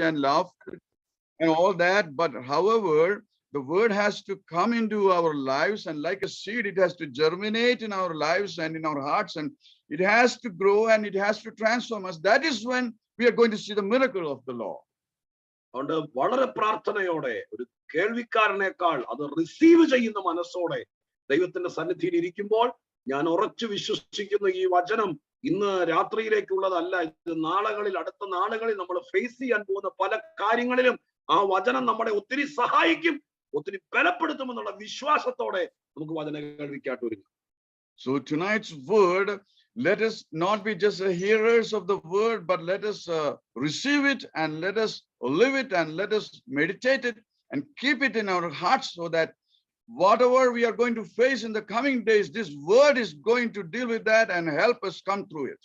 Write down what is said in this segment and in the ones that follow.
and laughter and all that. But however, the word has to come into our lives, and like a seed, it has to germinate in our lives and in our hearts, and it has to grow and it has to transform us. That is when we are going to see the miracle of the law. അതുകൊണ്ട് വളരെ പ്രാർത്ഥനയോടെ ഒരു കേൾവിക്കാരനേക്കാൾ അത് receive ചെയ്യുന്ന മനസ്സോടെ ദൈവത്തിന്റെ സന്നിധിയിൽ ഇരിക്കുമ്പോൾ ഞാൻ ഉറച്ചു വിശ്വസിക്കുന്ന ഈ വചനം ഇന്ന് രാത്രിയിലേക്കുള്ളതല്ല. ഇത് നാളുകളിൽ, അടുത്ത നാളുകളിൽ നമ്മൾ ഫേസ് ചെയ്യാൻ പോകുന്ന പല കാര്യങ്ങളിലും ആ വചനം നമ്മളെ ഒത്തിരി സഹായിക്കും, ഒത്തിരി ബലപ്പെടുത്തുമെന്നുള്ള വിശ്വാസത്തോടെ നമുക്ക് വചനം കേൾവിക്കാട്ട് ഒരുങ്ങാം. So tonight's word, let us not be just hearers of the word, but let us receive it and let us live it and let us meditate it and keep it in our hearts, so that whatever we are going to face in the coming days, this word is going to deal with that and help us come through it.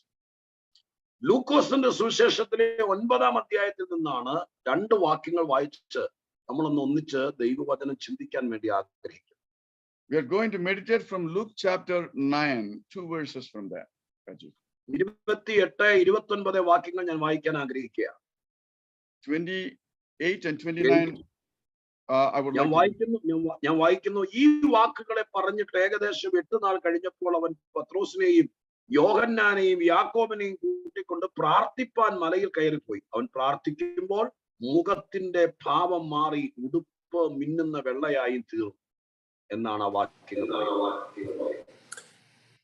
ലൂക്കോസിന്റെ സുവിശേഷത്തിലെ 9-ാം അധ്യായത്തിൽ നിന്നാണ് 2 വാക്യങ്ങൾ വായിച്ച് നമ്മളൊന്ന് ഒന്നിച്ച് ദൈവവചനം ചിന്തിക്കാൻ വേണ്ടി ആഗ്രഹിക്കുന്നു. We are going to meditate from Luke chapter 9, 2 verses from that. 28-29 വാക്യങ്ങൾ ഞാൻ വായിക്കാൻ ആഗ്രഹിക്കുകയാണ്. 28 and 29. ഞാൻ വായിക്കുന്നു. ഈ വാക്കുകളെ പറഞ്ഞിട്ട് ഏകദേശം 8 നാൾ കഴിഞ്ഞപ്പോൾ അവൻ പത്രോസിനെയും യോഹന്നാനെയും യാക്കോബിനെയും കൂട്ടിക്കൊണ്ട് പ്രാർത്ഥിപ്പാൻ മലയിൽ കയറിപ്പോയി. അവൻ പ്രാർത്ഥിക്കുമ്പോൾ മുഖത്തിന്റെ ഭാവം മാറി ഉടുപ്പ് മിന്നുന്ന വെള്ളയായി തീർന്നു എന്നാണ് ആ വാക്യം.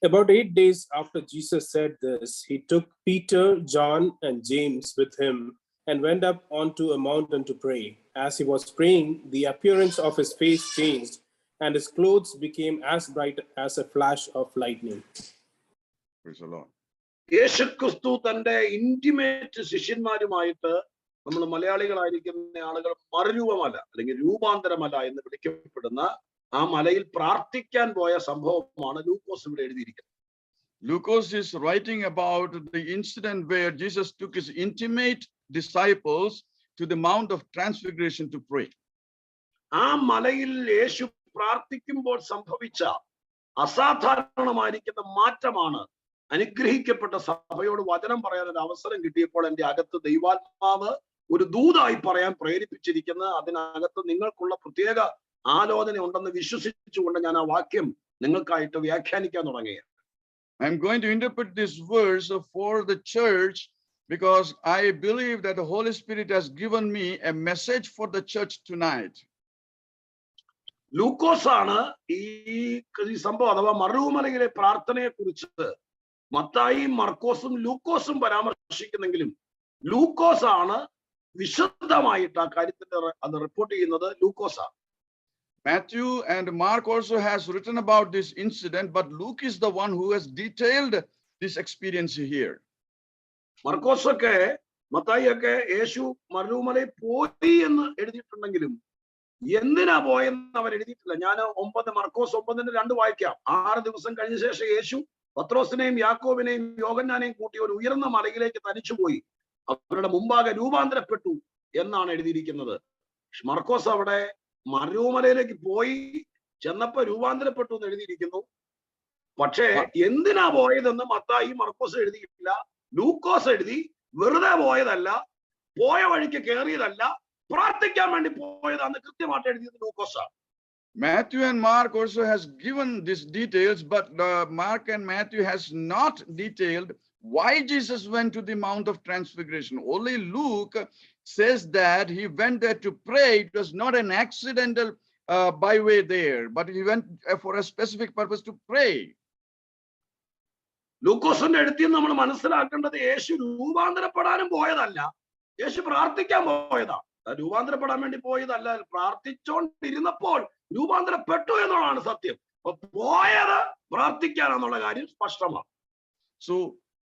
About 8 days after Jesus said this, he took Peter, John, and James with him and went up onto a mountain to pray. As he was praying, the appearance of his face changed, and his clothes became as bright as a flash of lightning. Praise the Lord. യേശുക്രിസ്തു തന്റെ intimate ശിഷ്യന്മാരുമായിട്ട്, നമ്മൾ മലയാളികളായിരിക്കുന്ന ആളുകൾ മറുരൂപമല്ല അല്ലെങ്കിൽ രൂപാന്തരമല്ല എന്ന് വിളിക്കപ്പെടുന്ന ആ മലയിൽ പ്രാർത്ഥിക്കാൻ പോയ സംഭവമാണ് ലൂക്കോസ് ഇവിടെ എഴുതിയിരിക്കുന്നത്. Lucas is writing about the incident where Jesus took his intimate disciples to the Mount of Transfiguration to pray. ആ മലയിൽ യേശു പ്രാർത്ഥിക്കുമ്പോൾ സംഭവിച്ച അസാധാരണമായിരിക്കുന്ന മാറ്റമാണ് അനുഗ്രഹിക്കപ്പെട്ട സഭയോട് വചനം പറയാൻ ഒരു അവസരം കിട്ടിയപ്പോൾ എൻ്റെ അകത്ത് ദൈവാത്മാവ് ഒരു ദൂതായി പറയാൻ പ്രേരിപ്പിച്ചിരിക്കുന്നത്. അതിനകത്ത് നിങ്ങൾക്കുള്ള പ്രത്യേക ആലോചന ഉണ്ടെന്ന് വിശ്വസിച്ചുകൊണ്ട് ഞാൻ ആ വാക്യം നിങ്ങൾക്കായിട്ട് വ്യാഖ്യാനിക്കാൻ തുടങ്ങുകയാണ്. I'm going to interpret this verse for the church because I believe that the Holy Spirit has given me a message for the church tonight. ലൂക്കോസ് ആണ് ഈ സംഭവം അഥവാ മറുമലയിലെ പ്രാർത്ഥനയെ കുറിച്ച് മത്തായിയും മർക്കോസും ലൂക്കോസും പരാമർശിക്കുന്നെങ്കിലും ലൂക്കോസ് ആണ് വിശദമായിട്ട് ആ കാര്യത്തിന്റെ അത് റിപ്പോർട്ട് ചെയ്യുന്നത് ലൂക്കോസ് ആണ്. Matthew and Mark also has written about this incident, but Luke is the one who has detailed this experience here. മർക്കോസൊക്കെ മത്തായിയൊക്കെ യേശു മരുമലയിൽ പോയി എന്ന് എഴുതിയിട്ടുണ്ടെങ്കിലും എന്തിനാ പോയെന്ന് അവർ എഴുതിയിട്ടില്ല. ഞാൻ മർക്കോസ് 9:2 വായിക്കാം. 6 ദിവസം കഴിഞ്ഞ ശേഷം യേശു പത്രോസിനെയും യാക്കോബിനെയും യോഹന്നാനെയും കൂട്ടി ഒരു ഉയർന്ന മലയിലേക്ക് തനിച്ചുപോയി അവരുടെ മുമ്പാകെ രൂപാന്തരപ്പെട്ടു എന്നാണ് എഴുതിയിരിക്കുന്നത്. മർക്കോസ് അവിടെ മരുമലയിലേക്ക് പോയി ചെന്നപ്പോ രൂപാന്തരപ്പെട്ടു എന്ന് എഴുതിയിരിക്കുന്നു. പക്ഷേ എന്തിനാ പോയതെന്ന് മത്തായി മർക്കോസ് എഴുതിയിട്ടില്ല. ലൂക്കോസ് എഴുതി വെറുതെ പോയതല്ല, പോയ വഴിക്ക് കയറിയതല്ല, പ്രാർത്ഥിക്കാൻ വേണ്ടി പോയതാന്ന് കൃത്യമായിട്ട് എഴുതിയത് ലൂക്കോസാണ്. Matthew and Mark also has given these details, but Mark and Matthew has not detailed why Jesus went to the Mount of Transfiguration. Only Luke says that he went there to pray. It was not an accidental byway there, but he went for a specific purpose to pray. ലൂക്കോസിന്റെ എഴുത്തിൽ നമ്മൾ മനസ്സിലാക്കേണ്ടത് യേശു രൂപാന്തരപ്പെടാനും പോയതല്ല, യേശു പ്രാർത്ഥിക്കാൻ പോയതാണ്. രൂപാന്തരപ്പെടാൻ വേണ്ടി പോയതല്ല, പ്രാർത്ഥിച്ചോണ്ടിരുന്നപ്പോൾ രൂപാന്തരപ്പെട്ടു എന്നുള്ളതാണ് സത്യം. അപ്പൊ പോയത് പ്രാർത്ഥിക്കാനെന്നുള്ള കാര്യം സ്പഷ്ടമാണ്. So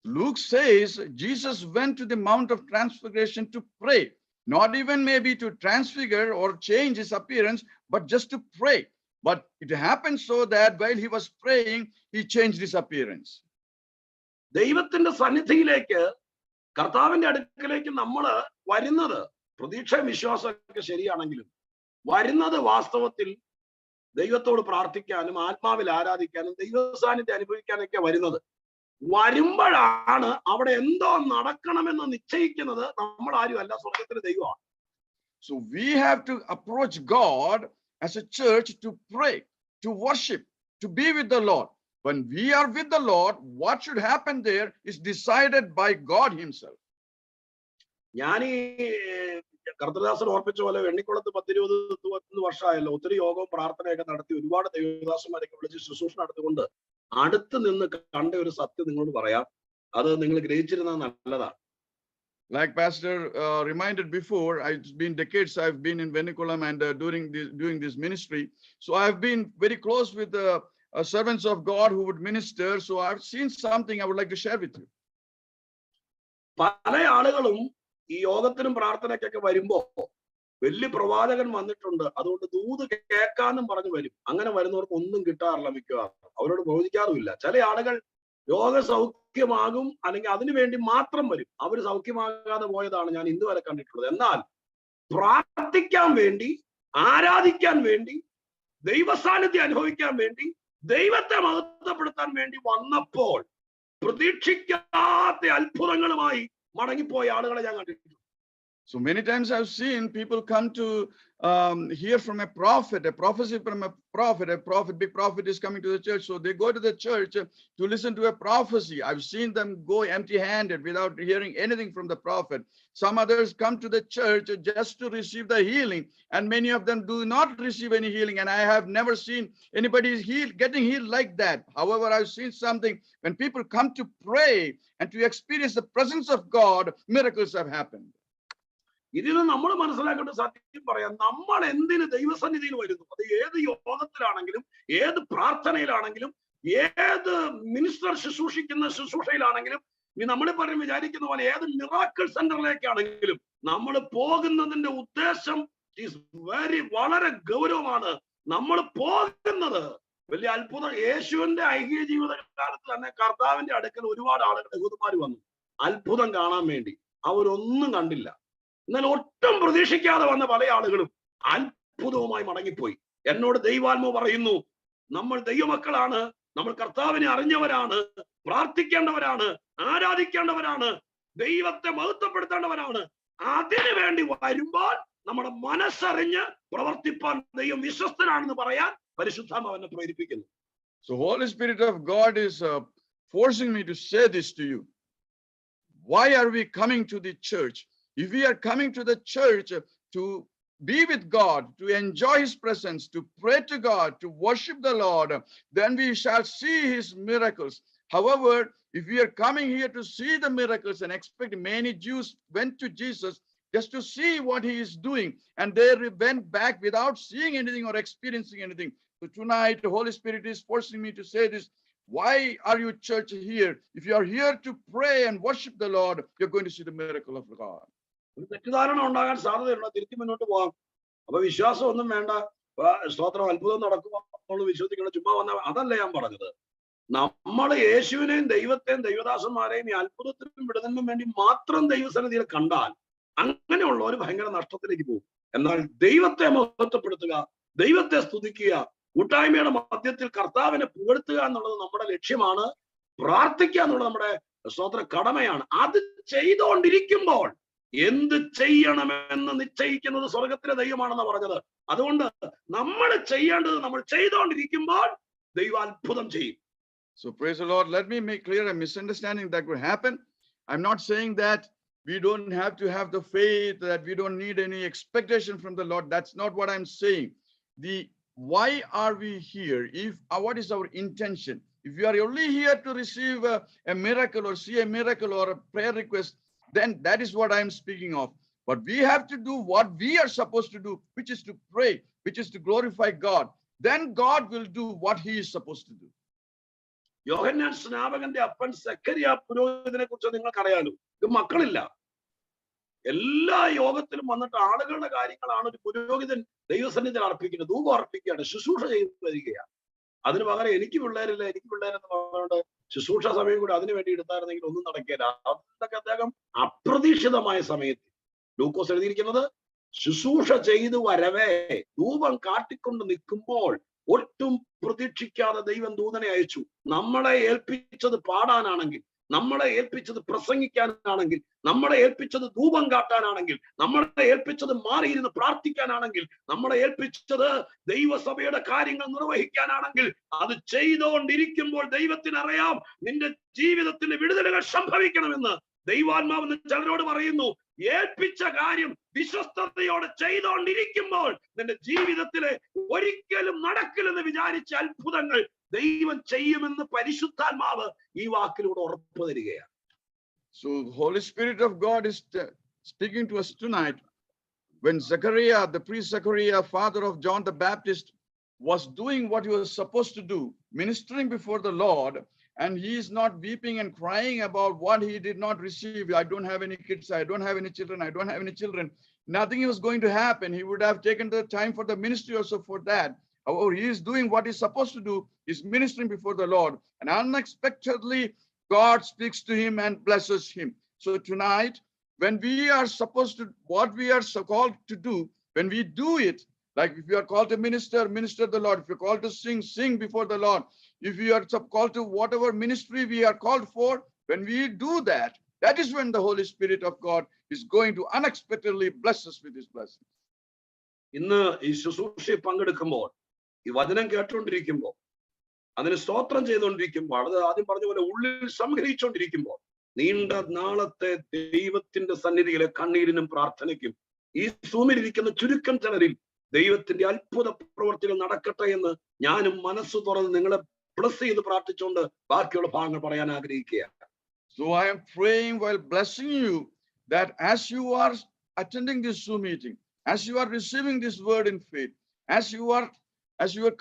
Luke says Jesus went to the Mount of Transfiguration to pray, not even maybe to transfigure or change his appearance, but just to pray. But it happened so that while he was praying, he changed his appearance. ദൈവത്തിന്റെ സന്നിധിയിലേക്ക്, കർത്താവിന്റെ അടുക്കലേക്ക് നമ്മൾ വരുന്നത്, പ്രതീക്ഷ വിശ്വാസമൊക്കെ ശരിയാണെങ്കിലും വരുന്നത് വാസ്തവത്തിൽ ദൈവത്തോട് പ്രാർത്ഥിക്കാനും ആത്മാവിൽ ആരാധിക്കാനും ദൈവസാന്നിധ്യം അനുഭവിക്കാനൊക്കെ വരുന്നത്. വരുമ്പോഴാണ് അവിടെ എന്തോ നടക്കണമെന്ന് നിശ്ചയിക്കുന്നത് നമ്മൾ ആരും അല്ല, സ്വർഗത്തിലെ ദൈവമാണ്. So we have to approach God as a church to pray, to worship, to be with the Lord. When we are with the Lord, what should happen there is decided by God himself. ഞാൻ ഈ കർത്തദാസൻ ഓർപ്പിച്ച പോലെ വെണ്ണിക്കുളത്ത് 10-20 വർഷമായല്ലോ, ഒത്തിരി യോഗവും പ്രാർത്ഥനയൊക്കെ നടത്തി ഒരുപാട് ദൈവദാസന്മാരൊക്കെ വിളിച്ച് ശുശ്രൂഷ നടത്തിക്കൊണ്ട് അടുത്ത് നിന്ന് കണ്ട ഒരു സത്യം നിങ്ങളോട് പറയാം. അത് നിങ്ങൾ ഗ്രഹിച്ചിരുന്നത് നല്ലതാണ്. Like Pastor reminded before, it's been decades I've been in Venikulam and doing this ministry. So I've been very close with the servants of God who would minister. So I've seen something I would like to share with you. പല ആളുകളും ഈ യോഗത്തിനും പ്രാർത്ഥനയ്ക്കൊക്കെ വരുമ്പോ വലിയ പ്രവാചകൻ വന്നിട്ടുണ്ട്, അതുകൊണ്ട് ദൂത് കേൾക്കാനും പറഞ്ഞു വരും. അങ്ങനെ വരുന്നവർക്ക് ഒന്നും കിട്ടാറില്ല, മിക്കവാറും അവരോട് പ്രവചിക്കാറുമില്ല. ചില ആളുകൾ രോഗസൗഖ്യമാകും അല്ലെങ്കിൽ അതിനു വേണ്ടി മാത്രം വരും. അവർ സൗഖ്യമാകാതെ പോയതാണ് ഞാൻ ഇന്ന് വരെ കണ്ടിട്ടുള്ളത്. എന്നാൽ പ്രാർത്ഥിക്കാൻ വേണ്ടി, ആരാധിക്കാൻ വേണ്ടി, ദൈവസാന്നിധ്യം അനുഭവിക്കാൻ വേണ്ടി, ദൈവത്തെ മഹത്വപ്പെടുത്താൻ വേണ്ടി വന്നപ്പോൾ പ്രതീക്ഷിക്കാത്ത അത്ഭുതങ്ങളുമായി മടങ്ങിപ്പോയ ആളുകളെ ഞാൻ കണ്ടിട്ടുണ്ട്. So many times I've seen people come to hear from a prophet, a prophecy from a prophet, big prophet is coming to the church. So they go to the church to listen to a prophecy. I've seen them go empty-handed without hearing anything from the prophet. Some others come to the church just to receive the healing, and many of them do not receive any healing. And I have never seen anybody getting healed like that. However, I've seen something when people come to pray and to experience the presence of God, miracles have happened. ഇതിൽ നമ്മൾ മനസ്സിലാക്കേണ്ട സത്യം പറയാം, നമ്മൾ എന്തിന് ദൈവസന്നിധിയിൽ വരുന്നു, അത് ഏത് യോഗത്തിലാണെങ്കിലും, ഏത് പ്രാർത്ഥനയിലാണെങ്കിലും, ഏത് മിനിസ്റ്റർ ശുശ്രൂഷിക്കുന്ന ശുശ്രൂഷയിലാണെങ്കിലും, നമ്മൾ പറയും വിചാരിക്കുന്ന പോലെ ഏത് മിറാക്കിൾ സെന്ററിലേക്കാണെങ്കിലും നമ്മൾ പോകുന്നതിന്റെ ഉദ്ദേശം വളരെ ഗൗരവമാണ്. നമ്മൾ പോകുന്നത് വലിയ അത്ഭുതം. യേശുവിന്റെ ഐഹിക ജീവിതകാലത്ത് തന്നെ കർത്താവിന്റെ അടുക്കൽ ഒരുപാട് ആളുകൾ യഹൂദന്മാർ വന്നു അത്ഭുതം കാണാൻ വേണ്ടി. അവരൊന്നും കണ്ടില്ല. എന്നാൽ ഒട്ടും പ്രതീക്ഷിക്കാതെ വന്ന പല ആളുകളും അത്ഭുതവുമായി മടങ്ങിപ്പോയി. എന്നോട് ദൈവാത്മാവ് പറയുന്നു, നമ്മൾ ദൈവമക്കളാണ്, നമ്മൾ കർത്താവിനെ അറിഞ്ഞവരാണ്, പ്രാർത്ഥിക്കേണ്ടവരാണ്, ആരാധിക്കേണ്ടവരാണ്, ദൈവത്തെ മഹത്വപ്പെടുത്തേണ്ടവരാണ്. അതിനു വേണ്ടി വരുമ്പോൾ നമ്മുടെ മനസ്സറിഞ്ഞ് പ്രവർത്തിപ്പാൻ ദൈവം വിശ്വസ്തനാണെന്ന് പറയാൻ പരിശുദ്ധാത്മാവ് എന്നെ പ്രേരിപ്പിക്കുന്നു. So Holy Spirit of God is forcing me to say this to you. Why are we coming to the church? If we are coming to the church to be with God, to enjoy his presence, to pray to God, to worship the Lord, then we shall see his miracles. However, if we are coming here to see the miracles and expect, many Jews went to Jesus just to see what he is doing, and they went back without seeing anything or experiencing anything. So tonight, the Holy Spirit is forcing me to say this. Why are you church here? If you are here to pray and worship the Lord, you're going to see the miracle of God. തെറ്റിദ്ധാരണ ഉണ്ടാകാൻ സാധ്യതയുണ്ട്. തിരിച്ചു മുന്നോട്ട് പോകാം. അപ്പൊ വിശ്വാസം ഒന്നും വേണ്ട, സ്തോത്രം അത്ഭുതം നടക്കുമ്പോൾ വിശ്വസിക്കണം, ചുമ്മാ വന്ന അതല്ല ഞാൻ പറഞ്ഞത്. നമ്മൾ യേശുവിനെയും ദൈവത്തെയും ദൈവദാസന്മാരെയും ഈ അത്ഭുതത്തിനും വിടുതലിനും വേണ്ടി മാത്രം ദൈവസന്നിധിയിൽ കണ്ടാൽ അങ്ങനെയുള്ള ഒരു ഭയങ്കര നഷ്ടത്തിലേക്ക് പോകും. എന്നാൽ ദൈവത്തെ മഹത്വപ്പെടുത്തുക, ദൈവത്തെ സ്തുതിക്കുക, കൂട്ടായ്മയുടെ മധ്യത്തിൽ കർത്താവിനെ പുകഴ്ത്തുക എന്നുള്ളത് നമ്മുടെ ലക്ഷ്യമാണ്. പ്രാർത്ഥിക്കുക എന്നുള്ളത് നമ്മുടെ സ്തോത്ര കടമയാണ്. അത് ചെയ്തുകൊണ്ടിരിക്കുമ്പോൾ എന്ത് ചെയ്യണമെന്ന് നിശ്ചയിക്കുന്നത് സ്വർഗത്തിലെ ദൈവമാണെന്ന് പറഞ്ഞത്. അതുകൊണ്ട് നമ്മൾ ചെയ്യേണ്ടത് നമ്മൾ ചെയ്തുകൊണ്ടിരിക്കുമ്പോൾ ദൈവം അത്ഭുതം ചെയ്യും. So praise the Lord. Let me make clear a misunderstanding that could happen. I'm not saying that we don't have to have the faith, that we don't need any expectation from the Lord. That's not what I'm saying. Why are we here? What is our intention? If we are only here to receive a miracle or see a miracle or a prayer request, then that is what I'm speaking of. But we have to do what we are supposed to do, which is to pray, which is to glorify God. Then God will do what he is supposed to do. യോഹന്നാൻ സ്നാപകന്റെ അപ്പൻ സെഖരിയ പുരോഹിതനെ കുറിച്ച് നിങ്ങൾക്കറിയാലോ. ഇത് മക്കളില്ല. എല്ലാ യോഗത്തിലും വന്നിട്ട് ആളുകളുടെ കാര്യങ്ങളാണ് ഒരു പുരോഹിതൻ ദൈവസന്നിധിയിൽ അർപ്പിക്കുന്നത്. ധൂപം അർപ്പിക്കുകയാണ്, ശുശ്രൂഷ ചെയ്തു വരികയാണ്. അതിന് പകരം എനിക്ക് പിള്ളേരില്ല, എനിക്ക് പിള്ളേരെന്ന് പറഞ്ഞുകൊണ്ട് ശുശ്രൂഷ സമയം കൂടി അതിനു വേണ്ടി എടുത്തായിരുന്നെങ്കിൽ ഒന്നും നടക്കില്ല. അതൊക്കെ അദ്ദേഹം അപ്രതീക്ഷിതമായ സമയത്ത് ലൂക്കോസ് എഴുതിയിരിക്കുന്നത്, ശുശ്രൂഷ ചെയ്തു വരവേ ധൂപം കാട്ടിക്കൊണ്ട് നിൽക്കുമ്പോൾ ഒട്ടും പ്രതീക്ഷിക്കാതെ ദൈവം ദൂതനെ അയച്ചു. നമ്മളെ ഏൽപ്പിച്ചത് പാടാനാണെങ്കിൽ, നമ്മളെ ഏൽപ്പിച്ചത് പ്രസംഗിക്കാനാണെങ്കിൽ, നമ്മളെ ഏൽപ്പിച്ചത് ധൂപം കാട്ടാനാണെങ്കിൽ, നമ്മളെ ഏൽപ്പിച്ചത് മാറിയിരുന്ന് പ്രാർത്ഥിക്കാനാണെങ്കിൽ, നമ്മളെ ഏൽപ്പിച്ചത് ദൈവസഭയുടെ കാര്യങ്ങൾ നിർവഹിക്കാനാണെങ്കിൽ, അത് ചെയ്തുകൊണ്ടിരിക്കുമ്പോൾ ദൈവത്തിനറിയാം നിന്റെ ജീവിതത്തിന്റെ വിടുതലുകൾ സംഭവിക്കണമെന്ന്. ദൈവാത്മാവെന്ന് ചിലരോട് പറയുന്നു, ഏൽപ്പിച്ച കാര്യം വിശ്വസ്തയോടെ ചെയ്തുകൊണ്ടിരിക്കുമ്പോൾ നിന്റെ ജീവിതത്തിലെ ഒരിക്കലും നടക്കില്ലെന്ന് വിചാരിച്ച അത്ഭുതങ്ങൾ ദൈവം ചെയ്യുമെന്ന് പരിശുദ്ധാത്മാവ് ഈ വാക്കിലൂടെ ഉറപ്പു തരികയാണ്. So the Holy Spirit of God is speaking to us tonight. When Zechariah, the priest Zechariah, father of John the Baptist, was doing what he was supposed to do, ministering before the Lord, and he is not weeping and crying about what he did not receive. I don't have any kids, I don't have any children, I don't have any children. Nothing was going to happen. He would have taken the time for the ministry also for that. However, he is doing what he's supposed to do, is ministering before the Lord, and unexpectedly God speaks to him and blesses him. So tonight, when we are supposed to, what we are so called to do, when we do it, like if you are called to minister, minister the Lord. If you're called to sing, sing before the Lord. If you are called to whatever ministry we are called for, when we do that, that is when the Holy Spirit of God is going to unexpectedly bless us with his blessings. ഇന്ന് ഈ ശുശ്രൂഷയിൽ പങ്കെടുക്കുമ്പോൾ, ഈ വചനം കേട്ടുകൊണ്ടിരിക്കുമ്പോൾ, അതിന് സ്തോത്രം ചെയ്തുകൊണ്ടിരിക്കുമ്പോൾ, അത് ആദ്യം പറഞ്ഞ പോലെ ഉള്ളിൽ സംഗ്രഹിച്ചുകൊണ്ടിരിക്കുമ്പോൾ, നീണ്ട നാളത്തെ ദൈവത്തിന്റെ സന്നിധിയിലെ കണ്ണീരിനും പ്രാർത്ഥനയ്ക്കും ഈ സൂമിലിരിക്കുന്ന ചുരുക്കം ചിലരിൽ ദൈവത്തിന്റെ അത്ഭുത പ്രവർത്തികൾ നടക്കട്ടെ എന്ന് ഞാനും മനസ്സ് തുറന്ന് നിങ്ങളെ ബ്ലസ് ചെയ്ത് പ്രാർത്ഥിച്ചുകൊണ്ട് ബാക്കിയുള്ള ഭാഗങ്ങൾ പറയാൻ ആഗ്രഹിക്കുകയാണ്. So I am praying while blessing you that as you are attending this Zoom meeting, as you are receiving this word in faith, as you are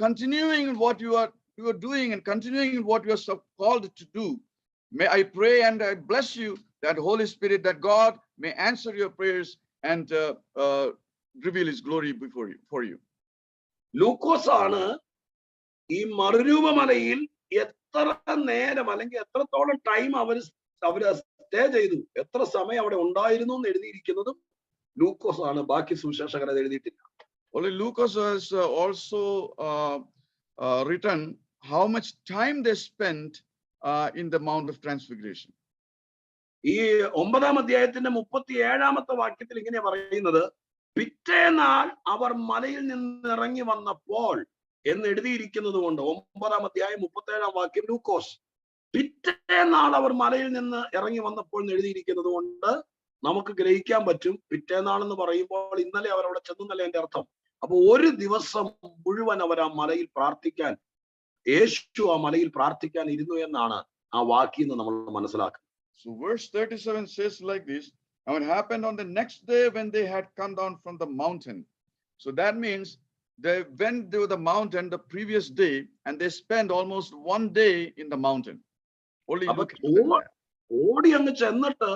continuing what you are doing and continuing what you are so called to do, may I pray and I bless you that Holy Spirit, that God may answer your prayers and reveal his glory before you, for you. ലൂക്കോസ് ആണ് ഈ മറുരൂപമലയിൽ എത്ര നേരം അല്ലെങ്കിൽ എത്രത്തോളം time അവര് stay ചെയ്തു, എത്ര സമയം അവിടെ ഉണ്ടായിരുന്നു എന്ന് എഴുതിയിരിക്കുന്നതും ലൂക്കോസ് ആണ്. ബാക്കി സുവിശേഷകർ അത് എഴുതിയിട്ടില്ല. Only Lucas has also written how much time they spent in the Mount of Transfiguration. ഈ 9-ാം അധ്യായത്തിന്റെ 37-ാമത്തെ വാക്യത്തിൽ ഇങ്ങനെ പറയുന്നത്, പിറ്റേന്നാൾ അവർ മലയിൽ നിന്ന് ഇറങ്ങി വന്നപ്പോൾ എന്ന് എഴുതിയിരിക്കുന്നത് കൊണ്ട് 9-ാം അധ്യായം 37-ാം വാക്യം ലൂക്കോസ്. പിറ്റേന്നാൾ അവർ മലയിൽ നിന്ന് ഇറങ്ങി വന്നപ്പോൾ എന്ന് എഴുതിയിരിക്കുന്നത് കൊണ്ട് നമുക്ക് ഗ്രഹിക്കാൻ പറ്റും പിറ്റേന്നാൾ എന്ന് പറയുമ്പോൾ ഇന്നലെ അവരവിടെ ചെന്നല്ലേ എന്റെ അർത്ഥം. അപ്പൊ ഒരു ദിവസം മുഴുവൻ അവർ ആ മലയിൽ പ്രാർത്ഥിക്കാൻ, യേശു ആ മലയിൽ പ്രാർത്ഥിക്കാൻ ഇരുന്നു എന്നാണ് ആ വാക്യം എന്ന് നമ്മൾ മനസ്സിലാക്കുന്നത്. So verse 37 says like this, and it happened on the next day when they had come down from the mountain. So that means they went to the mountain the previous day and they spent almost one day in the mountain. Only ഓടി അങ്ങ് ചെന്നിട്ട്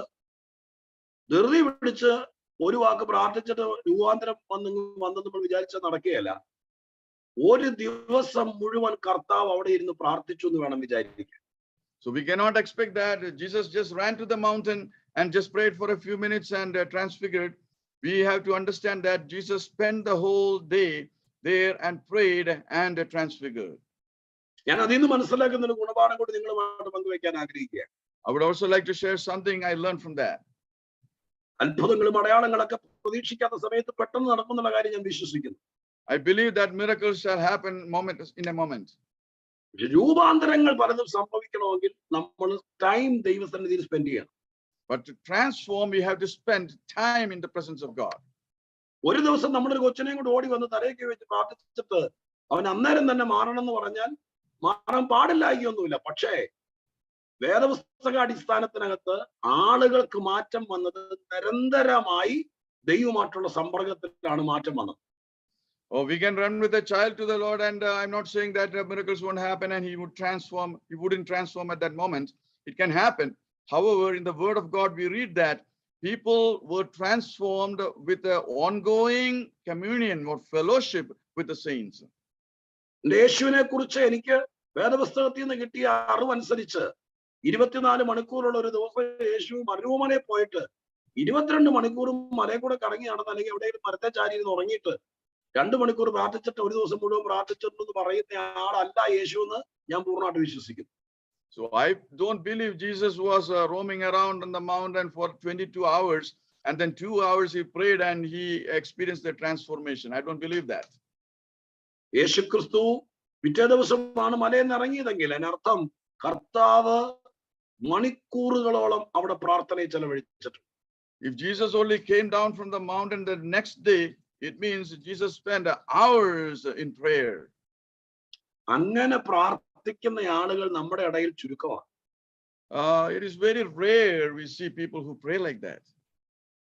ധൃതി പിടിച്ച് ഒരു വാക്ക് പ്രാർത്ഥിച്ചിട്ട് രൂപാന്തരം വന്നെന്ന് നമ്മൾ വിചാരിച്ച നടക്കുകയല്ല. ഒരു ദിവസം മുഴുവൻ കർത്താവ് അവിടെ ഇരുന്ന് പ്രാർത്ഥിച്ചു എന്ന് വേണം വിചാരിക്കാൻ. So we cannot expect that Jesus just ran to the mountain and just prayed for a few minutes and transfigured. We have to understand that Jesus spent the whole day there and prayed and transfigured. ഞാൻ അതിൽ നിന്ന് മനസ്സിലാക്കുന്ന ഒരു ഗുണപാഠം കൂടി നിങ്ങളുമായിട്ട് പങ്കുവയ്ക്കാൻ ആഗ്രഹിക്കുക. I would also like to share something I learned from that. അത്ഭുതങ്ങളും അടയാളങ്ങളൊക്കെ പ്രതീക്ഷിക്കാത്ത സമയത്ത് പെട്ടെന്ന് നടക്കുന്നുള്ള കാര്യം ഞാൻ വിശ്വസിക്കുന്നു. I believe that miracles shall happen in a moment. രൂപാന്തരങ്ങൾ പലതും സംഭവിക്കണമെങ്കിൽ നമ്മൾ ടൈം ദൈവസന്നിധിയിൽ സ്പെൻഡ് ചെയ്യണം. But to transform, we have to spend time in the presence of God. ഒരു ദിവസം നമ്മളൊരു കൊച്ചിനെയും കൊണ്ട് ഓടി വന്ന് തലയൊക്കെ വെച്ച് പ്രാർത്ഥിച്ചിട്ട് അവൻ അന്നേരം തന്നെ മാറണം എന്ന് പറഞ്ഞാൽ മാറാൻ പാടില്ലായൊന്നുമില്ല. പക്ഷേ വേദപുസ്തക അടിസ്ഥാനത്തിനകത്ത് ആളുകൾക്ക് മാറ്റം വന്നത് നിരന്തരമായി ദൈവമായിട്ടുള്ള സമ്പർക്കത്തിലാണ് മാറ്റം വന്നത്. Oh, we can run with a child to the Lord, and I'm not saying that miracles won't happen and he wouldn't transform at that moment. It can happen. However, in the word of God, we read that people were transformed with the ongoing communion or fellowship with the saints. യേശുവിനെ കുറിച്ച് എനിക്ക് വേദപുസ്തകത്തിൽ നിന്ന് കിട്ടിയ അറിവനുസരിച്ച് 24 മണിക്കൂറുള്ള ഒരു ദിവസം യേശു മരുഭൂമിയിൽ പോയിട്ട് 22 മണിക്കൂറും മലയിൽ കൂടെ കറങ്ങി നടന്ന് അല്ലെങ്കിൽ എവിടെയെങ്കിലും മരത്തെ ചാരി ഇരുന്ന് ഉറങ്ങിയിട്ട് 2 മണിക്കൂർ പ്രാർത്ഥിച്ചിട്ട് ഒരു ദിവസം മുഴുവൻ പ്രാർത്ഥിച്ചിട്ടെന്ന് പറയുന്ന ആളല്ല യേശു എന്ന് ഞാൻ പൂർണ്ണമായിട്ട് വിശ്വസിക്കുന്നു. So I don't believe Jesus was roaming around on the mountain for 22 hours and then 2 hours he prayed and he experienced the transformation. I don't believe that. യേശു ക്രിസ്തു പിറ്റേ ദിവസമാണ് മലയിൽ നിന്ന് ഇറങ്ങിയതെങ്കിൽ അതിനർത്ഥം കർത്താവ് മണിക്കൂറുകളോളം അവിടെ പ്രാർത്ഥനയിൽ ചെലവഴിച്ചിട്ടുണ്ട്. If Jesus only came down from the mountain the next day, it means Jesus spent hours in prayer. അങ്ങനെ പ്രാർത്ഥിക്കുന്ന ആളുകൾ നമ്മുടെ ഇടയിൽ ചുരുക്കമാണ്. It is very rare we see people who pray like that.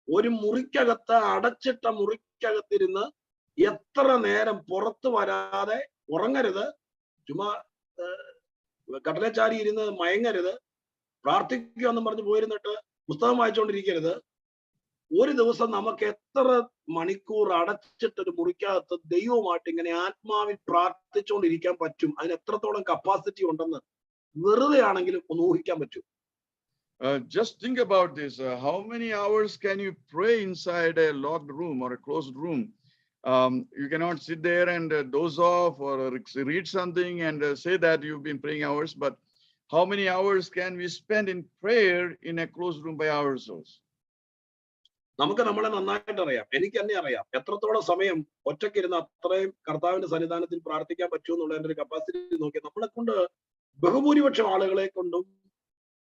ഒരു മുറിക്കകത്ത് അടച്ചിട്ട മുറിക്കകത്തിരുന്ന് എത്ര നേരം പുറത്തു വരാതെ ഉറങ്ങരുത്, ചുമ്മാ കടലച്ചാരി ഇരുന്ന് മയങ്ങരുത്, പ്രാർത്ഥിക്കുക എന്നും പറഞ്ഞ് പോയിരുന്നിട്ട് പുസ്തകം വായിച്ചുകൊണ്ടിരിക്കരുത്. ഒരു ദിവസം നമുക്ക് എത്ര മണിക്കൂർ അടച്ചിട്ടൊരു മുറിക്കകത്ത് ദൈവമായിട്ട് ഇങ്ങനെ ആത്മാവിൽ പ്രാർത്ഥിച്ചുകൊണ്ടിരിക്കാൻ പറ്റും, അതിന് എത്രത്തോളം കപ്പാസിറ്റി ഉണ്ടെന്ന് വെറുതെ ആണെങ്കിലും ഒന്ന് ഊഹിക്കാൻ പറ്റും. Just think about this. How many hours can you pray inside a locked room or a closed room? You cannot sit there and doze off or read something and say that you've been praying hours. But how many hours can we spend in prayer in a closed room by ourselves? നമുക്ക് നമ്മളെ നന്നായിട്ട് അറിയാം, എനിക്ക് തന്നെ അറിയാം എത്രത്തോളം സമയം ഒറ്റയ്ക്കിരുന്ന് അത്രയും കർത്താവിന്റെ സന്നിധാനത്തിൽ പ്രാർത്ഥിക്കാൻ പറ്റൂ എന്നുള്ളതിന്റെ ഒരു കപ്പാസിറ്റി നോക്കി നമ്മളെ കൊണ്ട് ബഹുഭൂരിപക്ഷം ആളുകളെ കൊണ്ടും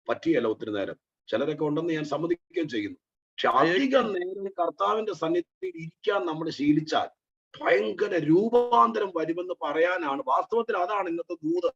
പറ്റിയല്ല ഒത്തിരി നേരം. ചിലരൊക്കെ ഉണ്ടെന്ന് ഞാൻ സമ്മതിക്കുകയും ചെയ്യുന്നു. പക്ഷെ അധികം നേരം കർത്താവിന്റെ സന്നിധിയിൽ ഇരിക്കാൻ നമ്മൾ ശീലിച്ചാൽ ഭയങ്കര രൂപാന്തരം വരുമെന്ന് പറയാനാണ്, വാസ്തവത്തിൽ അതാണ് ഇന്നത്തെ ദൂത്.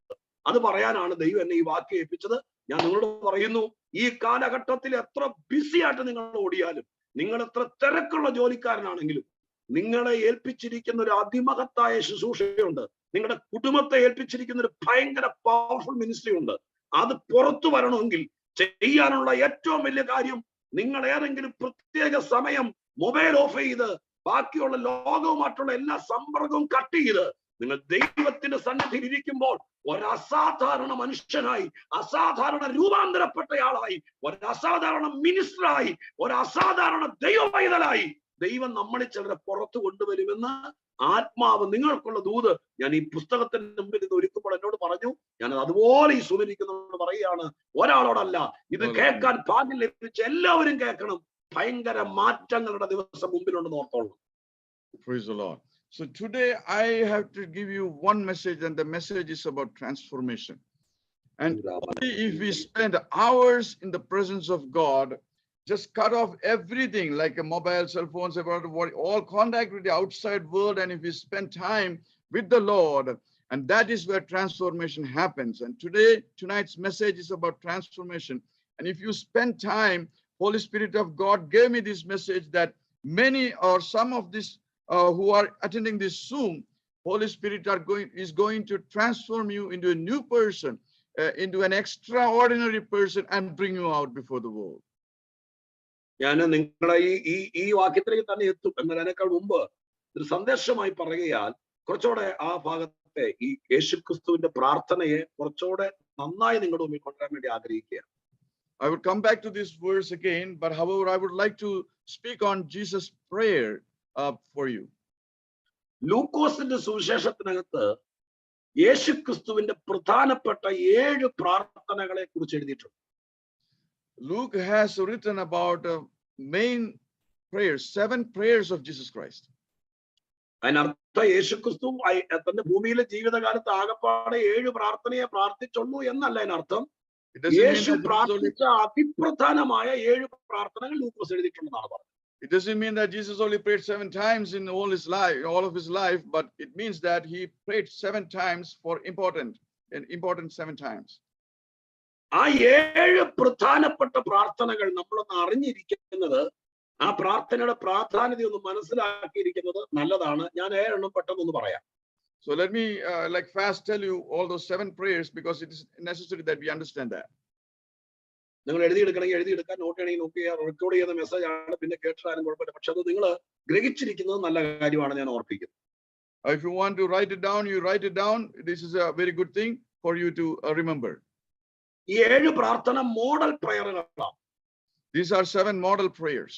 അത് പറയാനാണ് ദൈവം എന്നെ ഈ വാക്യം ഏൽപ്പിച്ചത്. ഞാൻ നിങ്ങളോട് പറയുന്നു, ഈ കാലഘട്ടത്തിൽ എത്ര ബിസി ആയിട്ട് നിങ്ങൾ ഓടിയാലും, നിങ്ങൾ എത്ര തിരക്കുള്ള ജോലിക്കാരനാണെങ്കിലും, നിങ്ങളെ ഏൽപ്പിച്ചിരിക്കുന്ന ഒരു അതിമഹത്തായ ശുശ്രൂഷയുണ്ട്, നിങ്ങളുടെ കുടുംബത്തെ ഏൽപ്പിച്ചിരിക്കുന്ന ഒരു ഭയങ്കര പവർഫുൾ മിനിസ്ട്രി ഉണ്ട്. അത് പുറത്തു വരണമെങ്കിൽ ചെയ്യാനുള്ള ഏറ്റവും വലിയ കാര്യം, നിങ്ങൾ ഏതെങ്കിലും പ്രത്യേക സമയം മൊബൈൽ ഓഫ് ചെയ്ത് ബാക്കിയുള്ള ലോകവുമായിട്ടുള്ള എല്ലാ സമ്പർക്കവും കട്ട് ചെയ്ത് നിങ്ങൾ ദൈവത്തിന്റെ സന്നിധിയിൽ ഇരിക്കുമ്പോൾ ഒരു അസാധാരണ മനുഷ്യനായി, അസാധാരണ രൂപാന്തരപ്പെട്ടയാളായി, ഒരു അസാധാരണ മിനിസ്റ്ററായി, ഒരു അസാധാരണ ദൈവവൈതലായി ദൈവം നമ്മളെ ചിലരെ പുറത്തു കൊണ്ടുവരുമെന്ന് ആത്മാവ് നിങ്ങൾക്കുള്ള ദൂത് ഞാൻ ഈ പുസ്തകത്തിന് മുമ്പിൽ ഇത് ഒരുക്കുമ്പോൾ എന്നോട് പറഞ്ഞു. ഞാൻ അതുപോലെ ഈ സുനിരിക്കുന്നവരോട് പറയുകയാണ്, ഒരാളോടല്ല, ഇത് കേൾക്കാൻ ഭാഗ്യം ലഭിച്ച എല്ലാവരും കേൾക്കണം. ഭയങ്കര മാറ്റങ്ങളുടെ ദിവസം മുമ്പിലുണ്ടെന്ന് ഓർത്തോളൂ. Praise the Lord. So today I have to give you one message, and the message is about transformation. And only if we spend hours in the presence of God, just cut off everything like a mobile, cell phones, about all contact with the outside world, and if we spend time with the Lord, and that is where transformation happens. And tonight's message is about transformation. And if you spend time, Holy Spirit of God gave me this message that many or some of this who are attending this Zoom, Holy Spirit is going to transform you into a new person, into an extraordinary person, and bring you out before the world. ഞാൻ നിങ്ങളെ ഈ വാക്യത്തിലേക്ക് തന്നെ എത്തും. എന്നാൽ അതിനേക്കാൾ മുമ്പ് ഒരു സന്ദേശമായി പറയുകയാൽ കുറച്ചുകൂടെ ആ ഭാഗത്തെ ഈ യേശുക്രിസ്തുവിന്റെ പ്രാർത്ഥനയെ കുറച്ചുകൂടെ നന്നായി നിങ്ങളുടെ മുമ്പിൽ കൊണ്ടുവരാൻ വേണ്ടി ആഗ്രഹിക്കുകയാണ്. I will come back to this verse again, but however, I would like to speak on Jesus' prayer for you. ലൂക്കോസിന്റെ സുവിശേഷത്തിനകത്ത് യേശുക്രിസ്തുവിന്റെ പ്രധാനപ്പെട്ട 7 പ്രാർത്ഥനകളെ കുറിച്ച് എഴുതിയിട്ടുണ്ട്. Luke has written about main prayers, 7 prayers of Jesus Christ. അതിനർത്ഥം യേശുക്രിസ്തു തന്റെ ഭൂമിയിലെ ജീവിതകാലത്ത് ആകപ്പാടെ 7 പ്രാർത്ഥനയെ പ്രാർത്ഥിച്ചുള്ളൂ എന്നല്ല. അതിനർത്ഥം യേശു പ്രാർത്ഥിച്ച അതിപ്രധാനമായ 7 പ്രാർത്ഥനകൾ ലൂക്കോസ് എഴുതിയിട്ടുണ്ടെന്നാണ് പറഞ്ഞത്. It doesn't mean that Jesus only prayed 7 times in all of his life, but it means that he prayed 7 times for important 7 times. ആ 7 പ്രധാനപ്പെട്ട പ്രാർത്ഥനകൾ നമ്മളൊന്ന് അറിഞ്ഞിരിക്കുന്നത്, ആ പ്രാർത്ഥനയുടെ പ്രാധാന്യത ഒന്ന് മനസ്സിലാക്കിയിരിക്കുന്നത് നല്ലതാണ്. ഞാൻ 7 എണ്ണം പെട്ടെന്നൊന്ന് പറയാം. So let me fast tell you all those 7 prayers, because it is necessary that we understand that. നിങ്ങൾ എഴുതിയെടുക്കണമെങ്കിൽ എഴുതിയെടുക്കാൻ, നോട്ട് ചെയ്യണമെങ്കിൽ നോട്ട് ചെയ്യുക. റെക്കോർഡ് ചെയ്യുന്ന മെസ്സേജ് ആണ്, പിന്നെ കേട്ടാലും കുഴപ്പമില്ല. പക്ഷെ അത് നിങ്ങൾ ഗ്രഹിച്ചിരിക്കുന്നത് നല്ല കാര്യമാണ് ഞാൻ ഓർപ്പിക്കുന്നത്. If you want to write it down, you write it down. This is a very good thing for you to remember. ഈ 7 പ്രാർത്ഥന model പ്രയറുകളാണ്. These are 7 model prayers.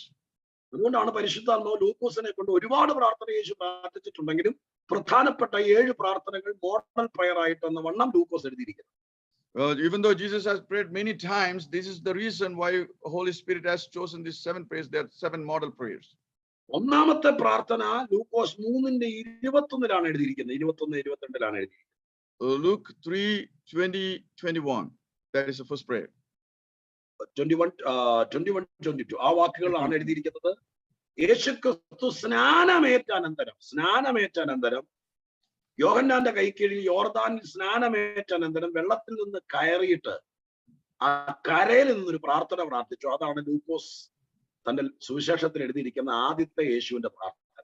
അതുകൊണ്ടാണ് പരിശുദ്ധാത്മാവ് ലൂക്കോസിനെ കൊണ്ട് ഒരുപാട് പ്രാർത്ഥന യേശു പ്രാർത്ഥിച്ചിട്ടുണ്ടെങ്കിലും പ്രധാനപ്പെട്ട 7 പ്രാർത്ഥനകൾ മോഡൽ പ്രയർ ആയിട്ട് എന്ന വണ്ണം ലൂക്കോസ് എഴുതിയിരിക്കുന്നത്. Even though Jesus has prayed many times, this is the reason why Holy Spirit has chosen these 7 prayers. There are 7 model prayers. ഒന്നാമത്തെ പ്രാർത്ഥന ലൂക്കോസ് 3:21 എഴുതിയിരിക്കുന്നത്. 21-22 എഴുതിയിരിക്കുന്നത്. Luke 3:20-21. That is the first prayer. 21-22 ആ വാക്കുകളാണ് എഴുതിയിരിക്കുന്നത്. യേശുക്രിസ്തു സ്നാനമേറ്റാനന്തരം യോഹന്നാന്റെ കൈക്കീഴിൽ യോർദാനിൽ സ്നാനമേറ്റാനന്തരം വെള്ളത്തിൽ നിന്ന് കയറിയിട്ട് ആ കരയിൽ നിന്നൊരു പ്രാർത്ഥന പ്രാർത്ഥിച്ചു. അതാണ് ലൂക്കോസ് തന്റെ സുവിശേഷത്തിൽ എഴുതിയിരിക്കുന്ന ആദ്യത്തെ യേശുവിന്റെ പ്രാർത്ഥന.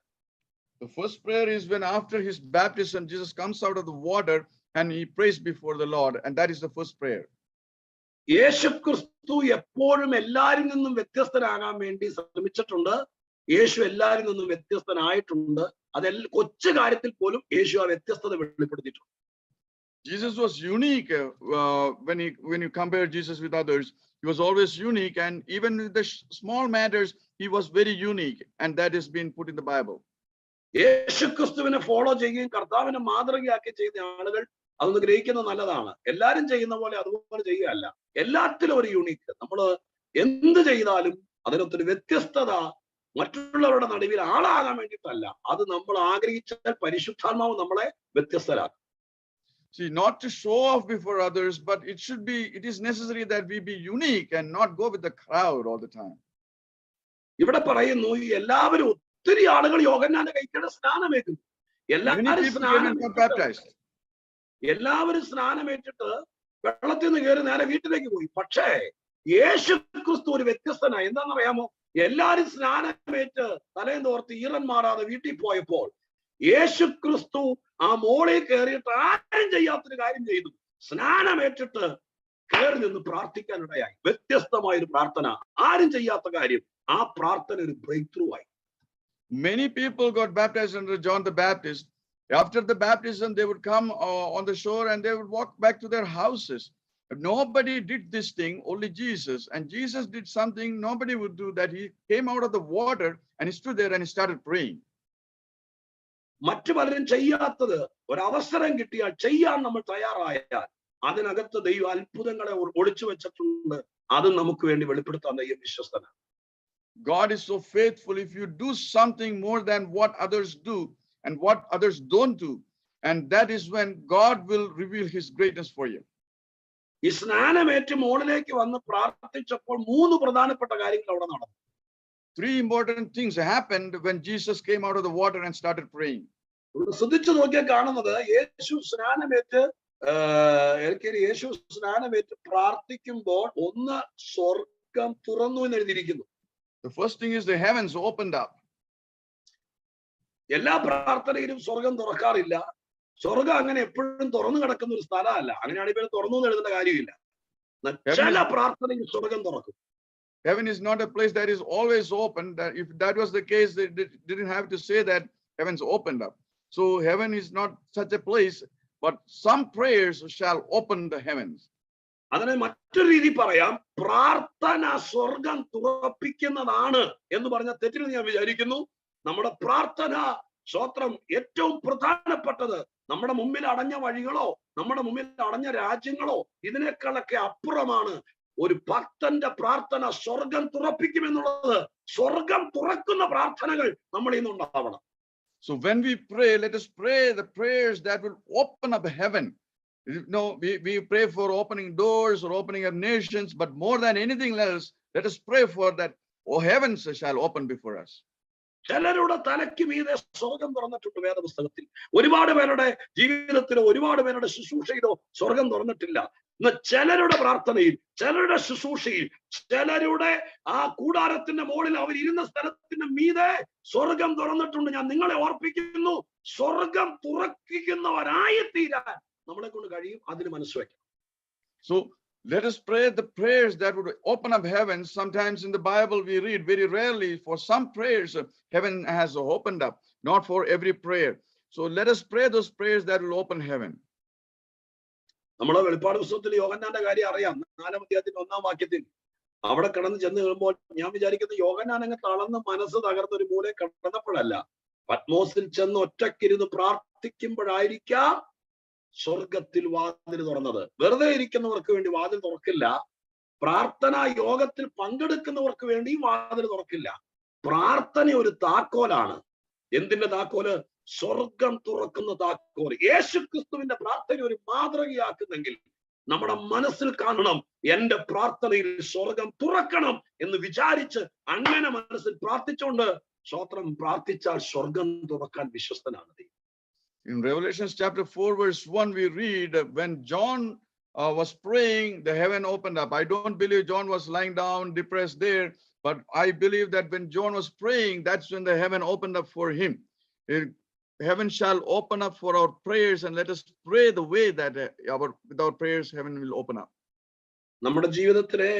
The first prayer is when after his baptism Jesus comes out of the water and he prays before the Lord, and that is the first prayer. യേശുക്രിസ്തു എപ്പോഴും എല്ലാരിൽ നിന്നും വ്യത്യസ്തനാകാൻ വേണ്ടി ശ്രമിച്ചിട്ടുണ്ട്. യേശു എല്ലാരിൽ നിന്നും വ്യത്യസ്തനായിട്ടുണ്ട്. കൊച്ചു കാര്യത്തിൽ പോലും യേശു ആ വ്യത്യസ്തത വെളിപ്പെടുത്തിയിട്ടുണ്ട്. Jesus was unique when you compare Jesus with others. He was always unique, and even with the small matters he was very unique, and that has been put in the Bible. യേശുക്രിസ്തുവിനെ follow ചെയ്യുകയും കർത്താവിനെ മാതൃകയാക്കി ചെയ്യുന്ന ആളുകൾ അതൊന്ന് ഗ്രഹിക്കുന്നത് നല്ലതാണ്. എല്ലാരും ചെയ്യുന്ന പോലെ അതുപോലെ ചെയ്യുകയല്ല. എല്ലാത്തിലും ഒരു യൂണിക്ക്. നമ്മൾ എന്ത് ചെയ്താലും അതിനൊത്തൊരു വ്യത്യസ്തത മറ്റുള്ളവരുടെ നടുവിൽ ആളാകാൻ വേണ്ടിയിട്ടല്ല. അത് നമ്മൾ ആഗ്രഹിച്ചാൽ പരിശുദ്ധാത്മാവ് നമ്മളെ വ്യത്യസ്തരാക്കും. See, not to show off before others, but it is necessary that we be unique and not go with the crowd all the time. ഇവിടെ പറയുന്നു എല്ലാവരും ഒത്തിരി ആളുകൾ യോഹന്നാന്റെ കൈക്കീഴിൽ സ്നാനമേറ്റുന്നു. എല്ലാവരും സ്നാനമേറ്റിട്ട് വെള്ളത്തിൽ നിന്ന് കയറി നേരെ വീട്ടിലേക്ക് പോയി. പക്ഷേ യേശുക്രിസ്തു ഒരു വ്യത്യസ്തനായി. എന്താണെന്നറിയാമോ? എല്ലാരും സ്നാനമേറ്റ് തലയും തോർത്ത് ഈറൻ മാറാതെ വീട്ടിൽ പോയപ്പോൾ യേശുക്രിസ്തു ആ മോളിൽ കയറിയിട്ട് ആരും ചെയ്യാത്തൊരു കാര്യം ചെയ്തു. സ്നാനമേറ്റിട്ട് കയറി നിന്ന് പ്രാർത്ഥിക്കാനിടയായി. വ്യത്യസ്തമായൊരു പ്രാർത്ഥന, ആരും ചെയ്യാത്ത കാര്യം. ആ പ്രാർത്ഥന ഒരു ബ്രേക്ക് ത്രൂ ആയി. Many people got baptized under John the Baptist. After the baptism, they would come on the shore and they would walk back to their houses. Nobody did this thing, only Jesus. And Jesus did something nobody would do, that he came out of the water and he stood there and he started praying. മറ്റു പലരും ചെയ്യാത്തത് ഒരവസരം കിട്ടിയാൽ ചെയ്യാൻ നമ്മൾ തയ്യാറായാൽ അതിനകത്ത് ദൈവം അത്ഭുതങ്ങളെ ഒളിച്ചു വെച്ചിട്ടുണ്ട്. അത് നമുക്ക് വേണ്ടി വെളിപ്പെടുത്താൻ ദൈവം വിശ്വസ്തനാണ്. God is so faithful. If you do something more than what others do and what others don't do, and that is when God will reveal his greatness for you. ഈ സ്നാനമേറ്റ് മോളിലേക്ക് വന്ന് പ്രാർത്ഥിച്ചപ്പോൾ 3 പ്രധാനപ്പെട്ട കാര്യങ്ങൾ അവിടെ നടന്നു. 3 important things happened when Jesus came out of the water and started praying. ശ്രദ്ധിച്ചു നോക്കിയാൽ കാണുന്നത് യേശു സ്നാനമേറ്റ് പ്രാർത്ഥിക്കുമ്പോൾ ഒന്ന് സ്വർഗം തുറന്നു എന്ന് എഴുതിയിരിക്കുന്നു. The first thing is the heavens opened up. എല്ലാ പ്രാർത്ഥനയിലും സ്വർഗം തുറക്കാറില്ല. സ്വർഗം അങ്ങനെ എപ്പോഴും തുറന്നു കിടക്കുന്ന ഒരു സ്ഥലമല്ല. അങ്ങനെയാണെങ്കിൽ തുറന്നു എന്ന് എഴുതേണ്ട കാര്യമില്ല. ചില പ്രാർത്ഥനയിൽ സ്വർഗം തുറക്കും. Heaven is not a place that is always open. That if that was the case, they didn't have to say that heavens opened up. So heaven is not such a place, but some prayers shall open the heavens. അതിനെ മറ്റൊരു രീതി പറയാം, പ്രാർത്ഥന സ്വർഗം തുറപ്പിക്കുന്നതാണ് എന്ന് പറഞ്ഞ തെറ്റിൽ ഞാൻ വിചാരിക്കുന്നു. നമ്മുടെ പ്രാർത്ഥന സ്തോത്രം ഏറ്റവും പ്രധാനപ്പെട്ടത് നമ്മുടെ മുമ്പിൽ അടഞ്ഞ വഴികളോ നമ്മുടെ മുമ്പിൽ അടഞ്ഞ രാജ്യങ്ങളോ ഇതിനേക്കാളൊക്കെ അപ്പുറമാണ്. ഒരു ഭക്തന്റെ പ്രാർത്ഥന സ്വർഗം തുറപ്പിക്കുമെന്നുള്ളത്. സ്വർഗം തുറക്കുന്ന പ്രാർത്ഥനകൾ നമ്മളിൽ നിന്നുണ്ടാവണം. So when we pray, let us pray the prayers that will open up heaven. No, we pray for opening doors or opening of nations, but more than anything else, let us pray for that. Oh, heavens shall open before us. ചിലരുടെ തലയ്ക്ക് മീതെ സ്വർഗം തുറന്നിട്ടുണ്ട് വേദപുസ്തകത്തിൽ. ഒരുപാട് പേരുടെ ജീവിതത്തിലോ ഒരുപാട് പേരുടെ ശുശ്രൂഷയിലോ സ്വർഗം തുറന്നിട്ടില്ല. ചിലരുടെ പ്രാർത്ഥനയിൽ, ചിലരുടെ ശുശ്രൂഷയിൽ, ചിലരുടെ ആ കൂടാരത്തിന്റെ മുകളിൽ അവർ ഇരുന്ന സ്ഥലത്തിന്റെ മീതെ സ്വർഗം തുറന്നിട്ടുണ്ട്. ഞാൻ നിങ്ങളെ ഓർപ്പിക്കുന്നു, സ്വർഗം തുറക്കുന്നവരായി തീരാൻ നമ്മളെ കൊണ്ട് കഴിയും. അതിന് മനസ്സുവെക്കണം. So let us pray the prayers that would open up heaven. Sometimes in the Bible we read, very rarely, for some prayers heaven has opened up, not for every prayer. So let us pray those prayers that will open heaven. നമ്മളെ വെളിപ്പാട് പുസ്തകത്തിൽ യോഹന്നാന്റെ കാര്യം അറിയാം. 4-ാം അധ്യായത്തിന്റെ 1-ാം വാക്യത്തിൽ അവിടെ കടന്ന് ചെന്ന് കഴിയുമ്പോൾ ഞാൻ വിചാരിക്കുന്നത് യോഹന്നാൻ അങ്ങ് തളർന്ന് മനസ്സ് തകർന്ന ഒരു മൂലെ കടന്നപ്പോഴല്ല, പത്മോസിൽ ചെന്ന് ഒറ്റക്കിരുന്ന് പ്രാർത്ഥിക്കുമ്പോഴായിരിക്കാം സ്വർഗത്തിൽ വാതിൽ തുറന്നത്. വെറുതെ ഇരിക്കുന്നവർക്ക് വേണ്ടി വാതിൽ തുറക്കില്ല. പ്രാർത്ഥനാ യോഗത്തിൽ പങ്കെടുക്കുന്നവർക്ക് വേണ്ടി വാതിൽ തുറക്കില്ല. പ്രാർത്ഥന ഒരു താക്കോലാണ്. എന്തിന്റെ താക്കോല്? സ്വർഗം തുറക്കുന്ന താക്കോൽ. യേശു ക്രിസ്തുവിന്റെ പ്രാർത്ഥന ഒരു മാതൃകയാക്കുന്നെങ്കിൽ നമ്മുടെ മനസ്സിൽ കാണണം, എന്റെ പ്രാർത്ഥനയിൽ സ്വർഗം തുറക്കണം എന്ന് വിചാരിച്ച് അങ്ങനെ മനസ്സിൽ പ്രാർത്ഥിച്ചുകൊണ്ട് സ്തോത്രം പ്രാർത്ഥിച്ചാൽ സ്വർഗം തുറക്കാൻ വിശ്വസ്തനാണ് ദൈവം. In Revelation chapter 4 verse 1 we read, when John was praying, the heaven opened up. I don't believe John was lying down depressed there, but I believe that when John was praying, that's when the heaven opened up for him. Heaven shall open up for our prayers, and let us pray the way that with our prayers heaven will open up. നമ്മുടെ ജീവിതത്തിലെ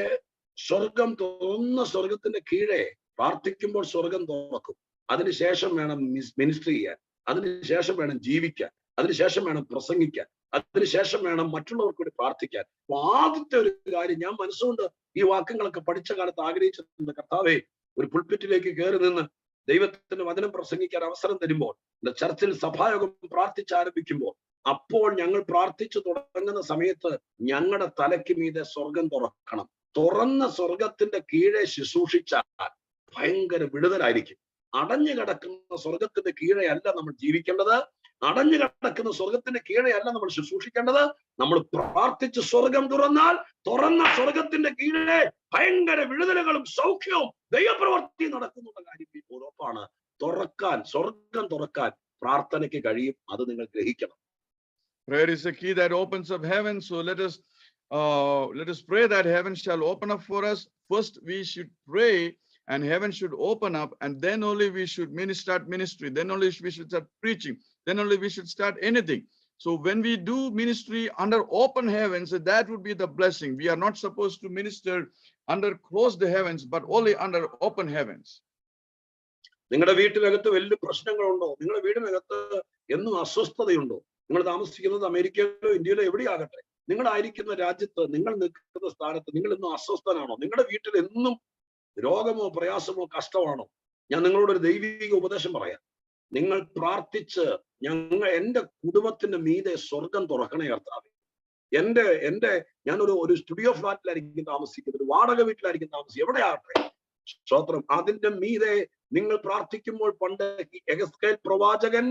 സ്വർഗം തുറന്ന സ്വർഗത്തിന്റെ കീഴെ പ്രാർത്ഥിക്കുമ്പോൾ സ്വർഗം തുറക്കും. അതിനുശേഷം വേണം മിനിസ്ട്രി ചെയ്യാൻ, അതിനുശേഷം വേണം ജീവിക്കാൻ, അതിനുശേഷം വേണം പ്രസംഗിക്കാൻ, അതിനുശേഷം വേണം മറ്റുള്ളവർക്ക് വേണ്ടി പ്രാർത്ഥിക്കാൻ. ആദ്യത്തെ ഒരു കാര്യം ഞാൻ മനസ്സുകൊണ്ട് ഈ വാക്യങ്ങളൊക്കെ പഠിച്ച കാലത്ത് ആഗ്രഹിച്ചിട്ടുണ്ട്, കർത്താവേ ഒരു പുൾപിറ്റിലേക്ക് കയറി നിന്ന് ദൈവത്തിന്റെ വചനം പ്രസംഗിക്കാൻ അവസരം തരുമ്പോൾ, ചർച്ചിൽ സഭായോഗം പ്രാർത്ഥിച്ചാരംഭിക്കുമ്പോൾ, അപ്പോൾ ഞങ്ങൾ പ്രാർത്ഥിച്ചു തുടങ്ങുന്ന സമയത്ത് ഞങ്ങളുടെ തലയ്ക്ക് മീതെ സ്വർഗം തുറക്കണം. തുറന്ന സ്വർഗത്തിന്റെ കീഴെ ശുശ്രൂഷിച്ചാൽ ഭയങ്കര വിടുതലായിരിക്കും. അടഞ്ഞു കിടക്കുന്ന സ്വർഗത്തിന്റെ കീഴെ അല്ല നമ്മൾ ജീവിക്കേണ്ടത്, അടഞ്ഞു കിടക്കുന്ന സ്വർഗത്തിന്റെ കീഴെ അല്ല നമ്മൾ ശുശ്രൂഷിക്കേണ്ടത്. നമ്മൾ പ്രാർത്ഥിച്ച് സ്വർഗം തുറന്നാൽ തുറന്ന സ്വർഗത്തിന്റെ കീഴെ ഭയങ്കര വിടുതലുകളും സൗഖ്യവും ദൈവപ്രവൃത്തി നടക്കുന്നുള്ള കാര്യം ഉറപ്പാണ്. തുറക്കാൻ, സ്വർഗം തുറക്കാൻ പ്രാർത്ഥനയ്ക്ക് കഴിയും. അത് നിങ്ങൾ ഗ്രഹിക്കണം. Prayer is the key that opens up heaven. So let us pray that heaven shall open up for us. First we should pray and heaven should open up, and then only we should start ministry. Then only we should start preaching. Then only we should start anything. So when we do ministry under open heavens, that would be the blessing. We are not supposed to minister under closed heavens, but only under open heavens. നിങ്ങളുടെ വീട്ടിനകത്ത് വലിയ പ്രശ്നങ്ങളുണ്ടോ? നിങ്ങളുടെ വീടിനകത്ത് എന്നും അസ്വസ്ഥതയുണ്ടോ? നിങ്ങൾ താമസിക്കുന്നത് അമേരിക്കയിലോ ഇന്ത്യയിലോ എവിടെയാകട്ടെ, നിങ്ങളായിരിക്കുന്ന രാജ്യത്ത്, നിങ്ങൾ നിൽക്കുന്ന സ്ഥാനത്ത് നിങ്ങൾ ഇന്നും അസ്വസ്ഥനാണോ? നിങ്ങളുടെ വീട്ടിൽ എന്നും രോഗമോ പ്രയാസമോ കഷ്ടമാണോ? ഞാൻ നിങ്ങളോടൊരു ദൈവിക ഉപദേശം പറയാം. നിങ്ങൾ പ്രാർത്ഥിച്ച് എന്റെ കുടുംബത്തിന്റെ മീതെ സ്വർഗം തുറക്കണേ കർത്താവേ. ഞാനൊരു സ്റ്റുഡിയോ ഫ്ലാറ്റിലായിരിക്കും താമസിക്കുന്നത്, ഒരു വാടക വീട്ടിലായിരിക്കും താമസിക്കുന്നത്, എവിടെയാകട്ടെ സ്തോത്രം. അതിന്റെ മീതെ നിങ്ങൾ പ്രാർത്ഥിക്കുമ്പോൾ, പണ്ട് എഹെസ്കേൽ പ്രവാചകൻ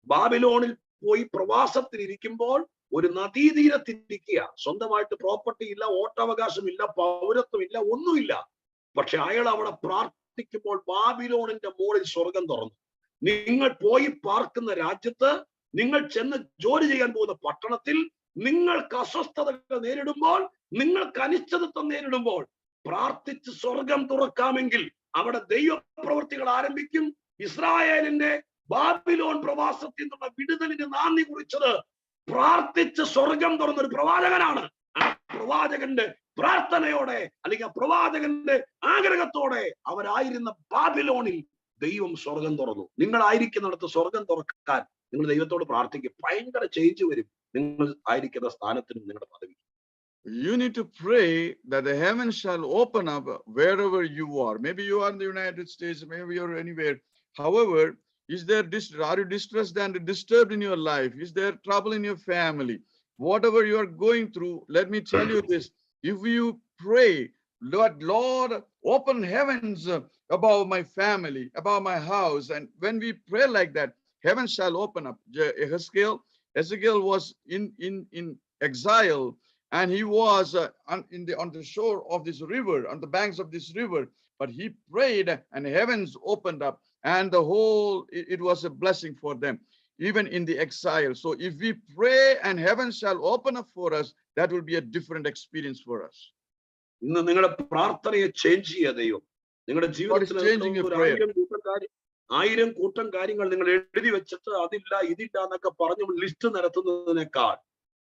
ബാബിലോണിൽ പോയി പ്രവാസത്തിലിരിക്കുമ്പോൾ ഒരു നദീതീരത്തിരിക്കുക. സ്വന്തമായിട്ട് പ്രോപ്പർട്ടി ഇല്ല, വോട്ടവകാശം ഇല്ല, പൗരത്വം ഇല്ല, ഒന്നുമില്ല. പക്ഷെ അയാൾ അവിടെ പ്രാർത്ഥിക്കുമ്പോൾ ബാബിലോണിന്റെ മുകളിൽ സ്വർഗം തുറന്നു. നിങ്ങൾ പോയി പാർക്കുന്ന രാജ്യത്ത്, നിങ്ങൾ ചെന്ന് ജോലി ചെയ്യാൻ പോകുന്ന പട്ടണത്തിൽ നിങ്ങൾക്ക് അസ്വസ്ഥതകൾ നേരിടുമ്പോൾ, നിങ്ങൾക്ക് അനിശ്ചിതത്വം നേരിടുമ്പോൾ പ്രാർത്ഥിച്ച് സ്വർഗം തുറക്കാമെങ്കിൽ അവിടെ ദൈവപ്രവൃത്തികൾ ആരംഭിക്കും. ഇസ്രായേലിന്റെ ബാബിലോൺ പ്രവാസത്തിൽ നിന്നുള്ള വിടുതലിന് നാന്ദി കുറിച്ചത് പ്രാർത്ഥിച്ച് സ്വർഗം തുറന്നൊരു പ്രവാചകനാണ്. ആ പ്രവാചകന്റെ പ്രാർത്ഥനയോടെ, അല്ലെങ്കിൽ ആ പ്രവാചകന്റെ ആഗ്രഹത്തോടെ അവരായിരുന്ന ബാബിലോണിൽ ദൈവം സ്വർഗം തുറന്നു. നിങ്ങളായിരിക്കുന്നിടത്ത് സ്വർഗം തുറക്കാൻ നിങ്ങൾ ദൈവത്തോട് പ്രാർത്ഥിക്കും. ഭയങ്കര ചേഞ്ച് വരും നിങ്ങൾ ആയിരിക്കുന്ന സ്ഥാനത്തിനും നിങ്ങളുടെ പദവി. You need to pray that the heaven shall open up wherever you are. Maybe you are in the United States, maybe you're anywhere. However, are you distressed and disturbed in your life? Is there trouble in your family? Whatever you are going through, let me tell you this. If you pray, Lord, open heavens above my family, above my house. And when we pray like that, heaven shall open up. Ezekiel was in exile, and he was on the shore of this river, on the banks of this river. But he prayed, and heavens opened up, and it was a blessing for them, even in the exile. So if we pray and heaven shall open up for us, that will be a different experience for us. ഇന്ന് നിങ്ങളുടെ പ്രാർത്ഥനയെ change ചെയ്യുക ദൈവം. നിങ്ങളുടെ ജീവിതത്തിൽ 1000 കൂട്ടം കാര്യങ്ങൾ നിങ്ങൾ എഴുതി വെച്ചിട്ട് അതില്ല ഇതില്ല എന്നൊക്കെ പറഞ്ഞ് ലിസ്റ്റ് നിരത്തുന്നതിനേക്കാൾ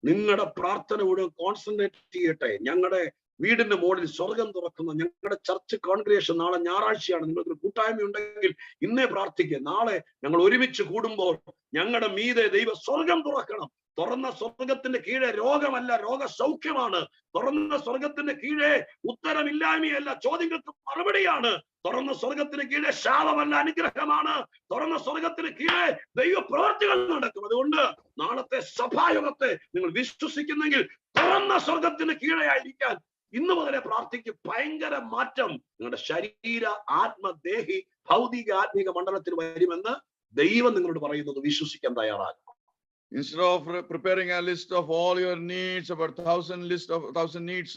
നിങ്ങളുടെ പ്രാർത്ഥന മുഴുവൻ കോൺസെൻട്രേറ്റ് ചെയ്യട്ടെ. ഞങ്ങളുടെ വീടിന്റെ മുകളിൽ സ്വർഗം തുറക്കുന്ന ഞങ്ങളുടെ ചർച്ച് കോൺഗ്രിഗേഷൻ, നാളെ ഞായറാഴ്ചയാണ്, നിങ്ങൾക്ക് കൂട്ടായ്മ ഉണ്ടെങ്കിൽ ഇന്നേ പ്രാർത്ഥിക്കുക. നാളെ ഞങ്ങൾ ഒരുമിച്ച് കൂടുമ്പോൾ ഞങ്ങളുടെ മീതെ ദൈവ സ്വർഗം തുറക്കണം. തുറന്ന സ്വർഗത്തിന്റെ കീഴെ രോഗമല്ല, രോഗസൗഖ്യമാണ്. തുറന്ന സ്വർഗത്തിന്റെ കീഴെ ഉത്തരമില്ലായ്മയല്ല, ചോദ്യങ്ങൾക്ക് മറുപടിയാണ്. തുറന്ന സ്വർഗത്തിന് കീഴെ ശാപമല്ല, അനുഗ്രഹമാണ്. തുറന്ന സ്വർഗത്തിന് കീഴെ ദൈവ പ്രവർത്തികൾ നടക്കും. അതുകൊണ്ട് നാളത്തെ സഭായോഗത്തെ നിങ്ങൾ വിശ്വസിക്കുന്നെങ്കിൽ തുറന്ന സ്വർഗത്തിന് കീഴെയായിരിക്കാൻ ഇന്ന് മുതലേ പ്രാർത്ഥിക്കും. ഭയങ്കര മാറ്റം നിങ്ങളുടെ ശരീര, ആത്മദേഹി, ഭൗതിക, ആത്മീക മണ്ഡലത്തിൽ വരുമെന്ന് ദൈവം നിങ്ങളോട് പറയുന്നത് വിശ്വസിക്കാൻ തയ്യാറാകും. Instead of preparing a list of all your needs, about 1,000 needs,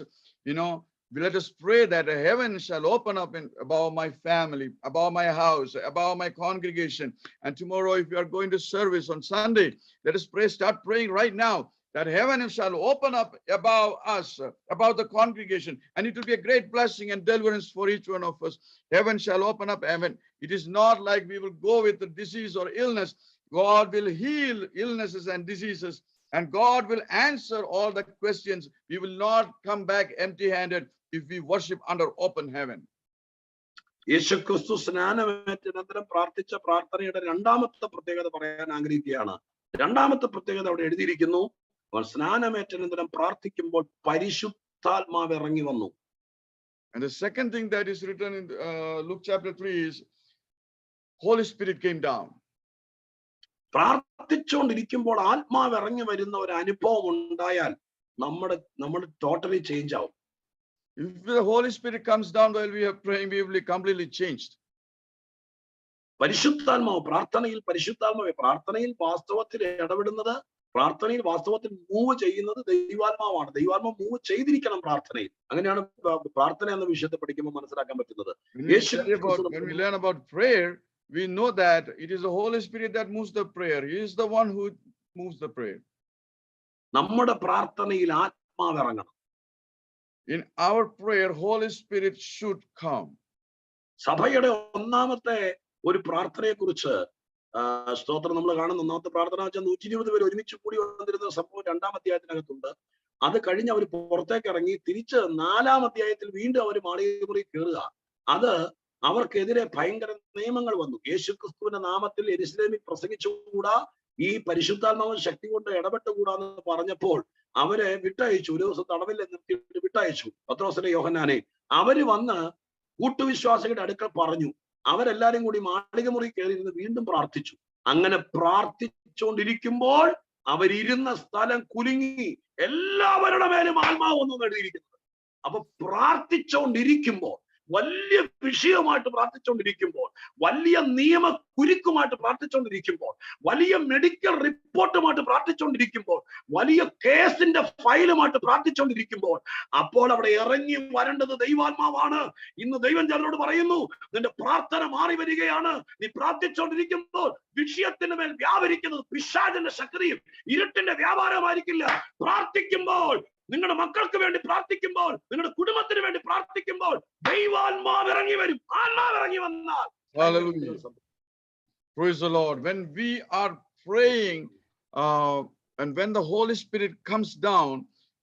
let us pray that heaven shall open up above my family, above my house, above my congregation. And tomorrow, if you are going to service on Sunday, let us pray, start praying right now, that heaven shall open up above us, above the congregation. And it will be a great blessing and deliverance for each one of us. Heaven shall open up heaven. It is not like we will go with the disease or illness. God will heal illnesses and diseases, and God will answer all the questions. We will not come back empty-handed if we worship under open heaven. യേശുക്രിസ്തു സ്നാനമേറ്റനന്തരം പ്രാർത്ഥിച്ച പ്രാർത്ഥനയുടെ രണ്ടാമത്തെ പ്രത്യേകത പറയാൻ ആഗ്രഹിക്കുകയാണ്. രണ്ടാമത്തെ പ്രത്യേകത അവിടെ എഴുതിയിരിക്കുന്നു, അവൻ സ്നാനമേറ്റനന്തരം പ്രാർത്ഥിക്കുമ്പോൾ പരിശുദ്ധാത്മാവ് ഇറങ്ങി വന്നു. And the second thing that is written in Luke chapter 3 is Holy Spirit came down. പ്രാർത്ഥിച്ചുകൊണ്ടിരിക്കുമ്പോൾ ആത്മാവ് ഇറങ്ങി വരുന്ന ഒരു അനുഭവം ഉണ്ടായാൽ നമ്മൾ ടോട്ടലി ചേഞ്ച് ആവും. If the Holy Spirit comes down while we are praying, we will be completely changed. പരിശുദ്ധാത്മാവ് പ്രാർത്ഥനയിൽ വാസ്തവത്തിൽ ഇടപെടുന്നത്, പ്രാർത്ഥനയിൽ വാസ്തവത്തിൽ മൂവ് ചെയ്യുന്നത് ദൈവാത്മാവാണ്. ദൈവാത്മാവ് മൂവ് ചെയ്തിരിക്കണം പ്രാർത്ഥനയിൽ. അങ്ങനെയാണ് പ്രാർത്ഥന എന്ന വിഷയത്തെ പഠിക്കുമ്പോൾ മനസ്സിലാക്കാൻ പറ്റുന്നത്. When we learn about prayer, we know that it is the Holy Spirit that moves the prayer. He is the one who moves the prayer. നമ്മുടെ പ്രാർത്ഥനയിൽ ആത്മാവ് ഇറങ്ങണം. In our prayer, Holy Spirit should come. സഭയുടെ ഒന്നാമത്തെ ഒരു പ്രാർത്ഥനയെ കുറിച്ച് സ്തോത്രം നമ്മൾ കാണുന്ന ഒന്നാമത്തെ പ്രാർത്ഥന വെച്ചാൽ 120 പേര് ഒരുമിച്ച് കൂടി വന്നിരുന്ന സംഭവം 2-ാം അധ്യായത്തിനകത്തുണ്ട്. അത് കഴിഞ്ഞ് അവർ പുറത്തേക്ക് ഇറങ്ങി തിരിച്ച് 4-ാം അധ്യായത്തിൽ വീണ്ടും അവർ മാളികമുറി കയറുക. അത് അവർക്കെതിരെ ഭയങ്കര നിയമങ്ങൾ വന്നു. യേശുക്രിസ്തുവിന്റെ നാമത്തിൽ യെരുശലേമിൽ പ്രസംഗിച്ചുകൂടാ, ഈ പരിശുദ്ധാത്മാവ് ശക്തി കൊണ്ട് ഇടപെട്ടുകൂടാന്ന് പറഞ്ഞപ്പോൾ അവരെ വിട്ടയച്ചു. ഒരു ദിവസം തടവിൽ നിർത്തിയിട്ട് വിട്ടയച്ചു പത്രോസിനെ, യോഹന്നാനെ. അവര് വന്ന് കൂട്ടുവിശ്വാസികളുടെ അടുക്കൽ പറഞ്ഞു. അവരെല്ലാരും കൂടി മാളികമുറി കയറിയിരുന്ന് വീണ്ടും പ്രാർത്ഥിച്ചു. അങ്ങനെ പ്രാർത്ഥിച്ചുകൊണ്ടിരിക്കുമ്പോൾ അവരിരുന്ന സ്ഥലം കുലുങ്ങി, എല്ലാവരുടെ മേലും ആത്മാവ് ഒന്നും എഴുതിയിരിക്കുന്നത്. അപ്പൊ പ്രാർത്ഥിച്ചുകൊണ്ടിരിക്കുമ്പോൾ, വലിയ വിഷയമായിട്ട് പ്രാർത്ഥിച്ചുകൊണ്ടിരിക്കുമ്പോൾ, വലിയ നിയമ കുരുക്കുമായിട്ട് പ്രാർത്ഥിച്ചുകൊണ്ടിരിക്കുമ്പോൾ, വലിയ മെഡിക്കൽ റിപ്പോർട്ടുമായിട്ട് പ്രാർത്ഥിച്ചുകൊണ്ടിരിക്കുമ്പോൾ, വലിയ കേസിന്റെ ഫയലുമായിട്ട് പ്രാർത്ഥിച്ചുകൊണ്ടിരിക്കുമ്പോൾ, അപ്പോൾ അവിടെ ഇറങ്ങി വരേണ്ടത് ദൈവാത്മാവാണ്. ഇന്ന് ദൈവം ചിലരോട് പറയുന്നു, നിന്റെ പ്രാർത്ഥന മാറി വരികയാണ്. നീ പ്രാർത്ഥിച്ചുകൊണ്ടിരിക്കുമ്പോൾ വിഷയത്തിന് മേൽ വ്യാപരിക്കുന്നത് പിശാചിന്റെ ശക്തിയും ഇരുട്ടിന്റെ വ്യാപാരമായിരിക്കില്ല. പ്രാർത്ഥിക്കുമ്പോൾ, നിങ്ങളുടെ മക്കൾക്ക് വേണ്ടി പ്രാർത്ഥിക്കുമ്പോൾ, നിങ്ങളുടെ കുടുംബത്തിന് വേണ്ടി പ്രാർത്ഥിക്കുമ്പോൾ ദൈവാത്മാവ് ഇറങ്ങി വരും. ആത്മാവ് ഇറങ്ങി വന്നാൽ, hallelujah, praise the Lord. When we are praying and when the Holy Spirit comes down,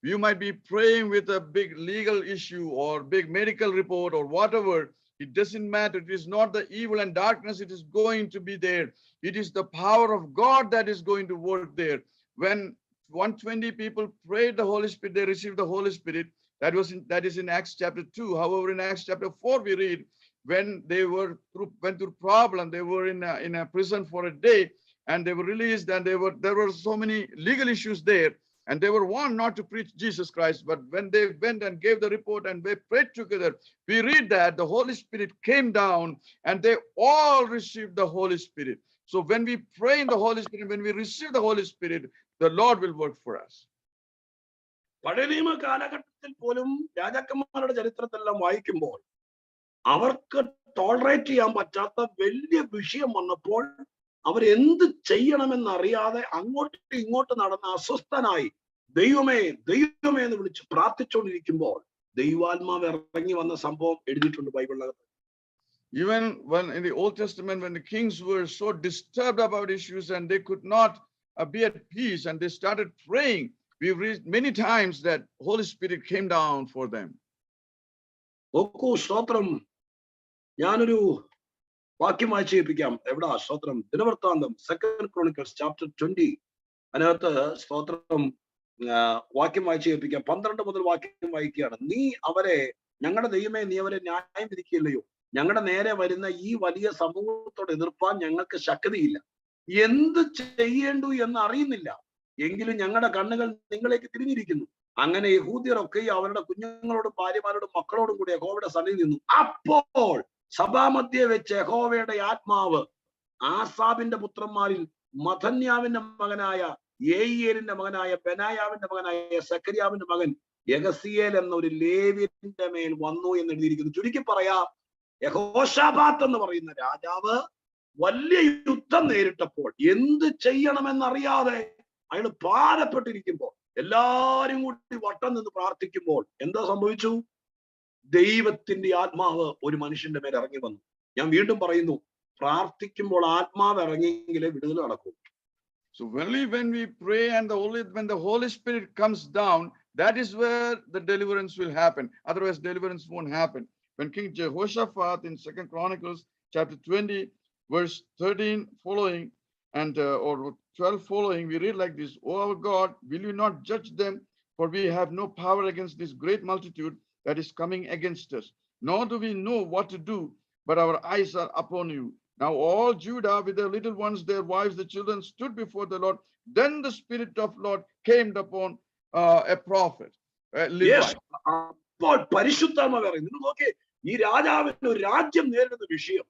you might be praying with a big legal issue or big medical report or whatever. It doesn't matter. It is not the evil and darkness. It is going to be there. It is the power of God that is going to work there. When 120 people prayed the Holy Spirit, they received the Holy Spirit. That is in Acts chapter 2. However, in Acts chapter 4, we read when they went through problem, they were in a prison for a day, and they were released, and there were so many legal issues there, and they were warned not to preach Jesus Christ. But when they went and gave the report and they prayed together, we read that the Holy Spirit came down and they all received the Holy Spirit. So when we pray in the Holy Spirit, when we receive the Holy Spirit, the Lord will work for us. പഴയ നിയമ കാലഘട്ടത്തിൽ പോലും രാജാക്കന്മാരുടെ ചരിത്രത്തെല്ലാം വായിക്കുമ്പോൾ അവർക്ക് tolerate ചെയ്യാൻ പറ്റാത്ത വലിയ വിഷയം വന്നപ്പോൾ അവരെന്ത് ചെയ്യണമെന്നറിയാതെ അങ്ങോട്ടും ഇങ്ങോട്ട് നടന്ന അസ്വസ്ഥനായി ദൈവമേ ദൈവമേ എന്ന് വിളിച്ച് പ്രാർത്ഥിച്ചുകൊണ്ടിരിക്കുമ്പോൾ ദൈവാത്മാവ് ഇറങ്ങി വന്ന സംഭവം എഴുതിയിട്ടുണ്ട് ബൈബിളിനകത്ത്. Even when in the Old Testament, when the kings were so disturbed about issues and they could not be at peace and they started praying, we've read many times that Holy Spirit came down for them. നോക്കൂ, സ്തോത്രം. ഞാനൊരു വാക്യം വായിച്ചേൽപ്പിക്കാം. എവിടാ സ്തോത്രം? ദിനവൃത്താന്തം, 2 Chronicles chapter 20. അതിനകത്ത് സ്തോത്രം വാക്യം വായിച്ചു കേൾപ്പിക്കാം. 12 മുതൽ വാക്യം വായിക്കുകയാണ്. നീ അവരെ, ഞങ്ങളുടെ ദൈവമേ, നീ അവരെ ന്യായം വിധിക്കില്ലയോ? ഞങ്ങളുടെ നേരെ വരുന്ന ഈ വലിയ സമൂഹത്തോട് എതിർപ്പാൻ ഞങ്ങൾക്ക് ശക്തിയില്ല. എന്ത് ചെയ്യേണ്ടു എന്ന് അറിയുന്നില്ല. എങ്കിലും ഞങ്ങളുടെ കണ്ണുകൾ നിങ്ങളേക്ക് തിരിഞ്ഞിരിക്കുന്നു. അങ്ങനെ യഹൂദ്യരൊക്കെ അവരുടെ കുഞ്ഞുങ്ങളോടും ഭാര്യമാരോടും മക്കളോടും കൂടി യഹോവയുടെ സന്നിധിയിൽ നിന്നു. അപ്പോൾ സഭാമധ്യേ വെച്ച് യഹോവയുടെ ആത്മാവ് ആസാബിന്റെ പുത്രന്മാരിൽ മഥന്യാവിന്റെ മകനായ യേയേലിന്റെ മകനായ ബെനായാവിന്റെ മകനായ സക്കരിയാവിന്റെ മകൻ യഹസിയേൽ എന്ന ഒരു ലേവ്യന്റെ മേൽ വന്നു എന്ന് എഴുതിയിരിക്കുന്നു. ചുരുക്കി പറയാം, യഹോശാഫാത്ത് എന്ന് പറയുന്ന രാജാവ് വലിയ യുദ്ധം നേരിട്ടപ്പോൾ എന്ത് ചെയ്യണമെന്നറിയാതെ അയാൾ ഭാരപ്പെട്ടിരിക്കുമ്പോൾ, എല്ലാരും കൂടി വട്ടം നിന്ന് പ്രാർത്ഥിക്കുമ്പോൾ എന്താ സംഭവിച്ചു? ദൈവത്തിന്റെ ആത്മാവ് ഒരു മനുഷ്യന്റെ മേൽ ഇറങ്ങി വന്നു. ഞാൻ വീണ്ടും പറയുന്നു, പ്രാർത്ഥിക്കുമ്പോൾ ആത്മാവ് ഇറങ്ങിയെങ്കിലേ വിടുതൽ നടക്കൂ. So only when we pray and when the Holy Spirit comes down, that is where the deliverance will happen. Otherwise, deliverance won't happen. When King Jehoshaphat in 2 Chronicles chapter 20, verse 13 following and or 12 following, we read like this: "O our God, will you not judge them? For we have no power against this great multitude that is coming against us. Nor do we know what to do, but our eyes are upon you." Now all Judah with their little ones, their wives, the children stood before the Lord. Then the Spirit of Lord came upon a prophet. Yes. അപ്പോൾ പരിശുദ്ധാത്മാവ് പറയുന്നു. നോക്കേ, ഈ രാജാവിന് ഒരു രാജ്യം നേരിടുന്ന വിഷയം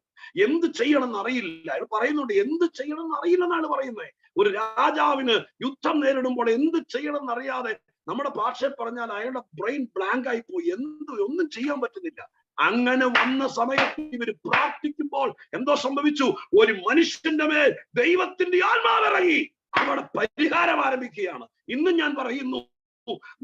എന്ത് ചെയ്യണമെന്ന് അറിയില്ല. അയാൾ പറയുന്നുണ്ട്, എന്ത് ചെയ്യണമെന്ന് അറിയില്ലെന്നാണ് പറയുന്നത്. ഒരു രാജാവിന് യുദ്ധം നേരിടുമ്പോൾ എന്ത് ചെയ്യണമെന്ന് അറിയാതെ, നമ്മുടെ ഭാഷയിൽ പറഞ്ഞാൽ അയാളുടെ ബ്രെയിൻ ബ്ലാങ്ക് ആയി പോയി, ഒന്നും ചെയ്യാൻ പറ്റുന്നില്ല. അങ്ങനെ വന്ന സമയത്ത് ഇവര് പ്രാർത്ഥിക്കുമ്പോൾ എന്തോ സംഭവിച്ചു? ഒരു മനുഷ്യന്റെ മേൽ ദൈവത്തിന്റെ ആത്മാവ് ഇറങ്ങി അവിടെ പരിഹാരം ആരംഭിക്കുകയാണ്. ഇന്ന് ഞാൻ പറയുന്നു,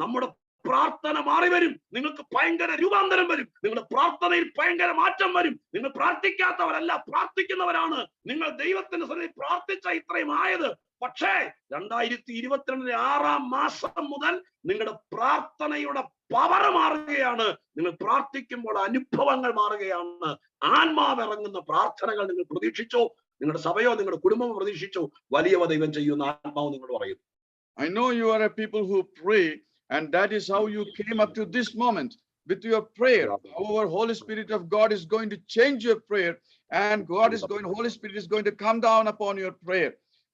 നമ്മുടെ പ്രാർത്ഥന മാറി വരും. നിങ്ങൾക്ക് ഭയങ്കര രൂപാന്തരം വരും. നിങ്ങളുടെ പ്രാർത്ഥനയിൽ ഭയങ്കര മാറ്റം വരും. നിങ്ങൾ പ്രാർത്ഥിക്കാത്തവരല്ല, പ്രാർത്ഥിക്കുന്നവരാണ്. നിങ്ങൾ ദൈവത്തിന്റെ സന്നിധിയിൽ പ്രാർത്ഥിച്ച ഇത്രയും ആയത്. പക്ഷേ 2022 6 മാസം മുതൽ നിങ്ങളുടെ പ്രാർത്ഥനയുടെ പവർ മാറുകയാണ്. നിങ്ങൾ പ്രാർത്ഥിക്കുമ്പോൾ അനുഭവങ്ങൾ മാറുകയാണ്. ആത്മാവ് ഇറങ്ങുന്ന പ്രാർത്ഥനകൾ നിങ്ങൾ പ്രതീക്ഷിച്ചോ? നിങ്ങളുടെ സഭയോ നിങ്ങളുടെ കുടുംബമോ പ്രതീക്ഷിച്ചോ? വലിയവ ദൈവം ചെയ്യുന്ന ആത്മാവ് നിങ്ങളോട് പറയുന്നു. I know you are a people who pray, and that is how you came up to this moment with your prayer. However, Holy Spirit of God is going to change your prayer, and Holy Spirit is going to come down upon your prayer.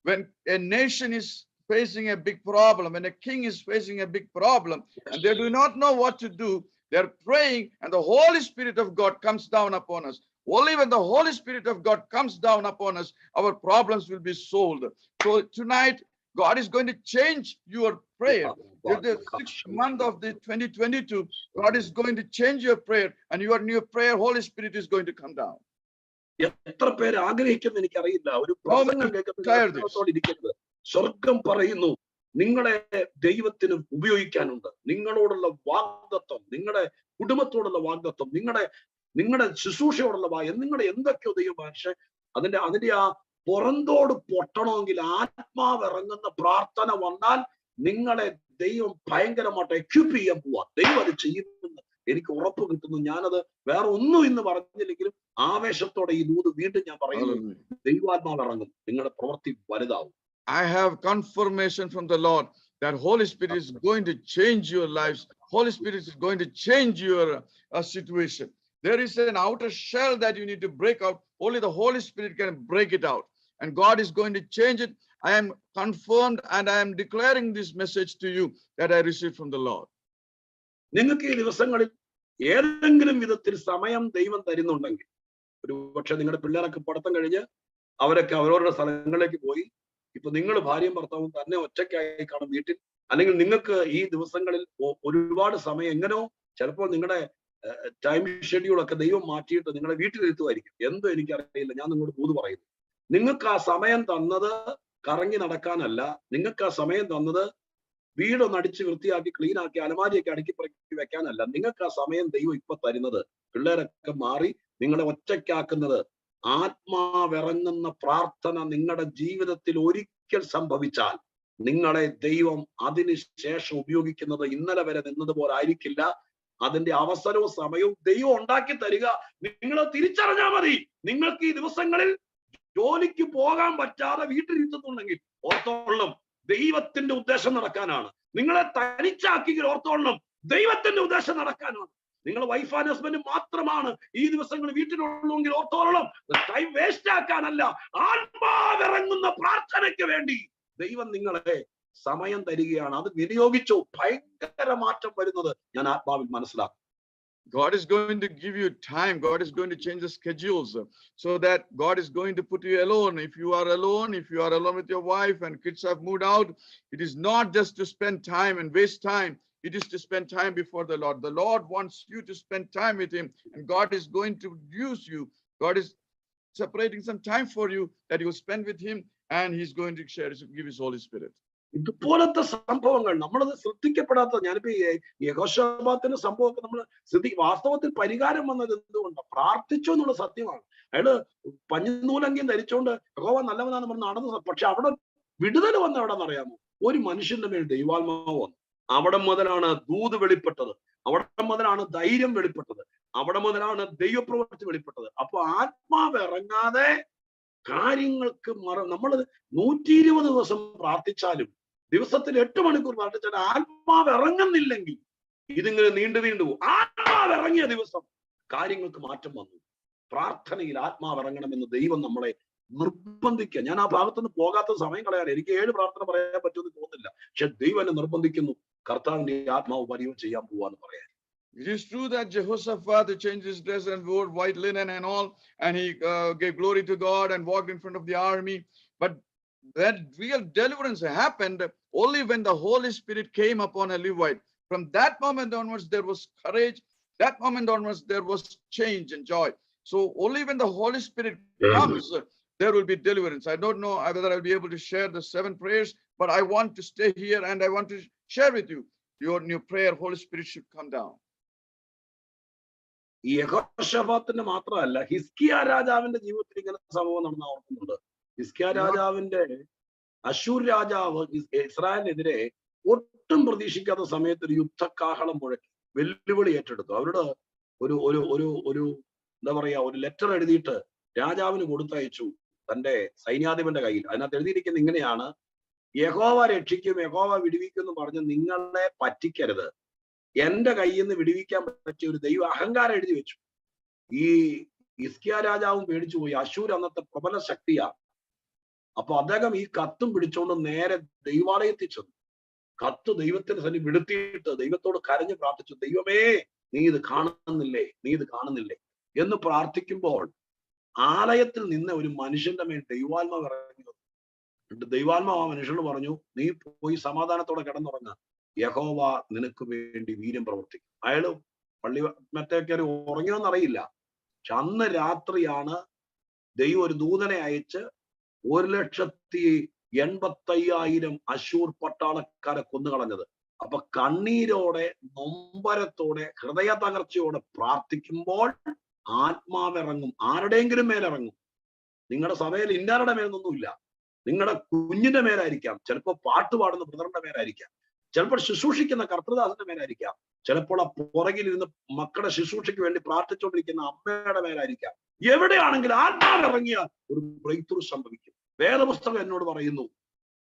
When a nation is facing a big problem, when a king is facing a big problem, and they do not know what to do, they're praying, and the Holy Spirit of God comes down upon us. Only when the Holy Spirit of God comes down upon us, our problems will be solved. So tonight, God is going to change your prayer. In the 6th month of the 2022, God is going to change your prayer, and your new prayer, Holy Spirit is going to come down. എത്ര പേര് ആഗ്രഹിക്കുന്നു എനിക്കറിയില്ല. ഒരു പ്രസംഗം കേൾക്കുന്നിരിക്കരുത്. സ്വർഗം പറയുന്നു, നിങ്ങളെ ദൈവത്തിന് ഉപയോഗിക്കാനുണ്ട്. നിങ്ങളോടുള്ള വാഗ്ദത്തം, നിങ്ങളുടെ കുടുംബത്തോടുള്ള വാഗ്ദത്തം, നിങ്ങളുടെ ശുശ്രൂഷയോടുള്ള നിങ്ങളുടെ എന്തൊക്കെയോ ദൈവം. പക്ഷെ അതിന്റെ ആ പുറന്തോട് പൊട്ടണമെങ്കിൽ ആത്മാവ് ഇറങ്ങുന്ന പ്രാർത്ഥന വന്നാൽ നിങ്ങളെ ദൈവം ഭയങ്കരമായിട്ട് എക്യൂപ്പ് ചെയ്യാൻ പോവാ. ദൈവം അത് ചെയ്യുമെന്ന് എനിക്ക് ഉറപ്പ് കിട്ടുന്നു. ഞാനത് വേറെ ഒന്നും ഇന്ന് പറഞ്ഞില്ലെങ്കിലും ആവേശത്തോടെ ഈ ദൂത് വീണ്ടും ഞാൻ പറയുന്നു, ദൈവാത്മാവ് ഇറങ്ങും, നിങ്ങളുടെ പ്രവൃത്തി വലുതാവും. I have confirmation from the Lord that Holy Spirit is going to change your lives. Holy Spirit is going to change your situation. There is an outer shell that you need to break out. Only the Holy Spirit can break it out. And God is going to change it. I am confirmed, and I am declaring this message to you that I received from the Lord. നിങ്ങൾക്ക് ഈ ദിവസങ്ങളിൽ ഏതെങ്കിലും വിധത്തിൽ സമയം ദൈവം തരുന്നുണ്ടെങ്കിൽ, ഒരു പക്ഷെ നിങ്ങളുടെ പിള്ളേരൊക്കെ പഠിത്തം കഴിഞ്ഞ് അവരൊക്കെ അവരവരുടെ സ്ഥലങ്ങളിലേക്ക് പോയി, ഇപ്പൊ നിങ്ങൾ ഭാര്യയും ഭർത്താവും തന്നെ ഒറ്റയ്ക്കായി കാണും വീട്ടിൽ, അല്ലെങ്കിൽ നിങ്ങൾക്ക് ഈ ദിവസങ്ങളിൽ ഒരുപാട് സമയം എങ്ങനെയോ ചിലപ്പോൾ നിങ്ങളുടെ ടൈം ഷെഡ്യൂളൊക്കെ ദൈവം മാറ്റിയിട്ട് നിങ്ങളെ വീട്ടിലിരുത്തുമായിരിക്കും. എന്തോ എനിക്കറിയില്ല. ഞാൻ നിങ്ങളോട് ദൂത് പറയുന്നു, നിങ്ങൾക്ക് ആ സമയം തന്നത് കറങ്ങി നടക്കാനല്ല. നിങ്ങൾക്ക് ആ സമയം തന്നത് വീടൊന്ന് അടിച്ച് വൃത്തിയാക്കി ക്ലീൻ ആക്കി അലമാരിയൊക്കെ അടുക്കി പറക്കി വെക്കാനല്ല. നിങ്ങൾക്ക് ആ സമയം ദൈവം ഇപ്പൊ തരുന്നത് പിള്ളേരൊക്കെ മാറി നിങ്ങളെ ഒറ്റയ്ക്കാക്കുന്നത്. ആത്മാവിറങ്ങുന്ന പ്രാർത്ഥന നിങ്ങളുടെ ജീവിതത്തിൽ ഒരിക്കൽ സംഭവിച്ചാൽ നിങ്ങളെ ദൈവം അതിന് ശേഷം ഉപയോഗിക്കുന്നത് ഇന്നലെ വരെ നിന്നതുപോലെ ആയിരിക്കില്ല. അതിന്റെ അവസരവും സമയവും ദൈവം ഉണ്ടാക്കി തരിക. നിങ്ങൾ തിരിച്ചറിഞ്ഞാൽ മതി. നിങ്ങൾക്ക് ഈ ദിവസങ്ങളിൽ ജോലിക്ക് പോകാൻ പറ്റാതെ വീട്ടിലിരുത്തുന്നുണ്ടെങ്കിൽ ഓർത്തോളം ദൈവത്തിന്റെ ഉദ്ദേശം നടക്കാനാണ്. നിങ്ങളെ തനിച്ചാക്കിയെങ്കിൽ ഓർത്തോളണം, ദൈവത്തിന്റെ ഉദ്ദേശം നടക്കാനാണ്. നിങ്ങൾ വൈഫ് ആൻഡ് ഹസ്ബൻഡ് മാത്രമാണ് ഈ ദിവസങ്ങൾ വീട്ടിലുള്ളെങ്കിൽ ഓർത്തോളണം, ടൈം വേസ്റ്റ് ആക്കാനല്ല, ആത്മാവിറങ്ങുന്ന പ്രാർത്ഥനയ്ക്ക് വേണ്ടി ദൈവം നിങ്ങളെ സമയം തരികയാണ്. അത് വിനിയോഗിച്ചു ഭയങ്കര മാറ്റം വരുന്നത് ഞാൻ ആത്മാവിൽ മനസ്സിലാക്കും. God is going to give you time. God is going to change the schedules so that God is going to put you alone. If you are alone with your wife and kids have moved out, it is not just to spend time and waste time. It is to spend time before the Lord. The Lord wants you to spend time with him, and God is going to use you. God is separating some time for you that you will spend with him, and he's going to give his Holy Spirit. ഇതുപോലത്തെ സംഭവങ്ങൾ നമ്മളത് ശ്രദ്ധിക്കപ്പെടാത്ത, ഞാനിപ്പോ യഹോശാഫാത്തിന്റെ സംഭവമൊക്കെ നമ്മൾ വാസ്തവത്തിൽ പരിഹാരം വന്നത് എന്തുകൊണ്ട്? പ്രാർത്ഥിച്ചു എന്നുള്ള സത്യമാണ്. അയാള് പഞ്ഞിനൂലങ്കിയും ധരിച്ചുകൊണ്ട് യഹോവ നല്ലവനാന്ന് പറഞ്ഞ് നടന്നു. പക്ഷെ അവിടെ വിടുതൽ വന്ന എവിടെന്നറിയാമോ? ഒരു മനുഷ്യന്റെ മേൽ ദൈവാത്മാവ് വന്നു. അവിടെ മുതലാണ് ദൂത് വെളിപ്പെട്ടത്, അവിടെ മുതലാണ് ധൈര്യം വെളിപ്പെട്ടത്, അവിടെ മുതലാണ് ദൈവപ്രവൃത്തി വെളിപ്പെട്ടത്. അപ്പൊ ആത്മാവ് ഇറങ്ങാതെ കാര്യങ്ങൾക്ക് നമ്മൾ 120 ദിവസം പ്രാർത്ഥിച്ചാലും ദിവസത്തിൽ 8 മണിക്കൂർ പ്രാർത്ഥിച്ചാലും ആത്മാവ് ഇറങ്ങുന്നില്ലെങ്കിൽ ഇതിങ്ങനെ നീണ്ടു പോകും. ആത്മാവ് ഇറങ്ങിയ ദിവസം കാര്യങ്ങൾക്ക് മാറ്റം വന്നു. പ്രാർത്ഥനയിൽ ആത്മാവ് ഇറങ്ങണമെന്ന് ദൈവം നമ്മളെ നിർബന്ധിക്കുക. ഞാൻ ആ ഭാഗത്തുനിന്ന് പോകാത്ത സമയം കളയാൻ, എനിക്ക് 7 പ്രാർത്ഥന പറയാൻ പറ്റുമെന്ന് തോന്നുന്നില്ല. പക്ഷെ ദൈവം എന്നെ നിർബന്ധിക്കുന്നു, കർത്താവിന്റെ ആത്മാവ് പരിചയം ചെയ്യാൻ പോവാന്ന് പറയാൻ. It is true that Jehoshaphat changed his dress and wore white linen and all, and he gave glory to God and walked in front of the army. But that real deliverance happened only when the Holy Spirit came upon a Levite. From that moment onwards, there was courage. That moment onwards, there was change and joy. So only when the Holy Spirit comes, there will be deliverance. I don't know whether I'll be able to share the 7 prayers, but I want to stay here and I want to share with you your new prayer. Holy Spirit should come down. ഈ യഹോശാഫാത്തിന്റെ മാത്രമല്ല, ഹിസ്കിയ രാജാവിന്റെ ജീവിതത്തിൽ ഇങ്ങനെ സംഭവം നടന്ന ഓർക്കുന്നുണ്ട്. ഹിസ്കിയ രാജാവിന്റെ അശൂർ രാജാവ് ഇസ്രായേലിനെതിരെ ഒട്ടും പ്രതീക്ഷിക്കാത്ത സമയത്ത് ഒരു യുദ്ധക്കാഹളം മുഴക്കി വെല്ലുവിളി ഏറ്റെടുത്തു. അവരുടെ ഒരു ഒരു ഒരു ഒരു എന്താ പറയാ, ഒരു ലെറ്റർ എഴുതിയിട്ട് രാജാവിന് കൊടുത്തയച്ചു തന്റെ സൈന്യാധിപന്റെ കയ്യിൽ. അതിനകത്ത് എഴുതിയിരിക്കുന്നത് ഇങ്ങനെയാണ്: യഹോവ രക്ഷിക്കും, യഹോവ വിടുവിക്കും എന്ന് പറഞ്ഞ് നിങ്ങളെ പറ്റിക്കരുത്. എന്റെ കയ്യിൽ നിന്ന് വിടുവിക്കാൻ പറ്റിയ ഒരു ദൈവ അഹങ്കാരം എഴുതി വെച്ചു. ഈ ഹിസ്കിയ രാജാവും പേടിച്ചു പോയി. അശൂർ അന്നത്തെ പ്രബല ശക്തിയാണ്. അപ്പൊ അദ്ദേഹം ഈ കത്തും പിടിച്ചുകൊണ്ട് നേരെ ദൈവാലയത്തിൽ ചെന്നു. കത്ത് ദൈവത്തിന്റെ സന്നിധി വിടുത്തിയിട്ട് ദൈവത്തോട് കരഞ്ഞു പ്രാർത്ഥിച്ചു, ദൈവമേ നീ ഇത് കാണുന്നില്ലേ, നീ ഇത് കാണുന്നില്ലേ എന്ന് പ്രാർത്ഥിക്കുമ്പോൾ ആലയത്തിൽ നിന്ന് ഒരു മനുഷ്യന്റെ മേൽ ദൈവാത്മാവ് ഇറങ്ങി വന്നു. ദൈവാത്മാവ് ആ മനുഷ്യനോട് പറഞ്ഞു, നീ പോയി സമാധാനത്തോടെ കിടന്നുറങ്ങുക, യഹോവ നിനക്ക് വേണ്ടി വീര്യം പ്രവർത്തിക്കും. അയാള് പള്ളി മറ്റേ കയറി ഉറങ്ങിയോന്നറിയില്ല. പക്ഷെ അന്ന് രാത്രിയാണ് ദൈവം ഒരു ദൂതനെ അയച്ച് 1,85,000 അശൂർ പട്ടാളക്കാരെ കൊന്നുകളഞ്ഞത്. അപ്പൊ കണ്ണീരോടെ, നൊമ്പരത്തോടെ, ഹൃദയ തകർച്ചയോടെ പ്രാർത്ഥിക്കുമ്പോൾ ആത്മാവിറങ്ങും. ആരുടെയെങ്കിലും മേലിറങ്ങും. നിങ്ങളുടെ സഭയിൽ ഇന്നാരുടെ മേലൊന്നുമില്ല. നിങ്ങളുടെ കുഞ്ഞിന്റെ മേലായിരിക്കാം, ചിലപ്പോൾ പാട്ട് പാടുന്ന ബ്രദറിന്റെ മേലായിരിക്കാം, ചിലപ്പോൾ ശുശ്രൂഷിക്കുന്ന കർത്തൃദാസന്റെ മേലായിരിക്കാം, ചിലപ്പോൾ ആ പുറകിലിരുന്ന് മക്കളുടെ ശുശ്രൂഷയ്ക്ക് വേണ്ടി പ്രാർത്ഥിച്ചുകൊണ്ടിരിക്കുന്ന അമ്മയുടെ മേലായിരിക്കാം. എവിടെയാണെങ്കിലും ആത്മാവിറങ്ങിയാൽ ഒരു ബ്രേക്ക് ത്രൂ സംഭവിക്കും. വേദപുസ്തകം എന്നോട് പറയുന്നു,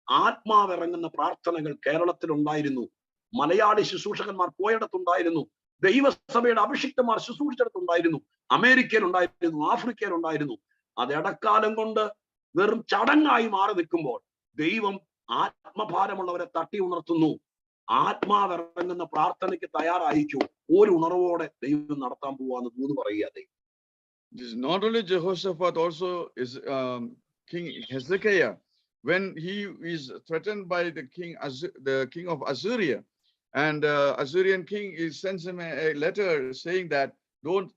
ആത്മാവിറങ്ങുന്ന പ്രാർത്ഥനകൾ കേരളത്തിൽ ഉണ്ടായിരുന്നു. മലയാളി ശുശ്രൂഷകന്മാർ പോയിടത്തുണ്ടായിരുന്നു. ദൈവസഭയുടെ അഭിഷിക്തന്മാർ ശുശ്രൂഷിച്ചിടത്തുണ്ടായിരുന്നു. അമേരിക്കയിൽ ഉണ്ടായിരുന്നു, ആഫ്രിക്കയിൽ ഉണ്ടായിരുന്നു. അത് ഇടക്കാലം കൊണ്ട് വെറും ചടങ്ങായി മാറി നിൽക്കുമ്പോൾ ദൈവം ആത്മഭാരമുള്ളവരെ തട്ടി ഉണർത്തുന്നു. ആത്മാവിറങ്ങുന്ന പ്രാർത്ഥനയ്ക്ക് തയ്യാറായിരിക്കൂ. ഒരു ഉണർവോടെ ദൈവം നടത്താൻ പോവാന്ന് ദൂത് പറയുക. It is not only Jehoshaphat, also is King Hezekiah. When he is threatened by the king of Assyria, and Assyrian king sends him a letter saying that don't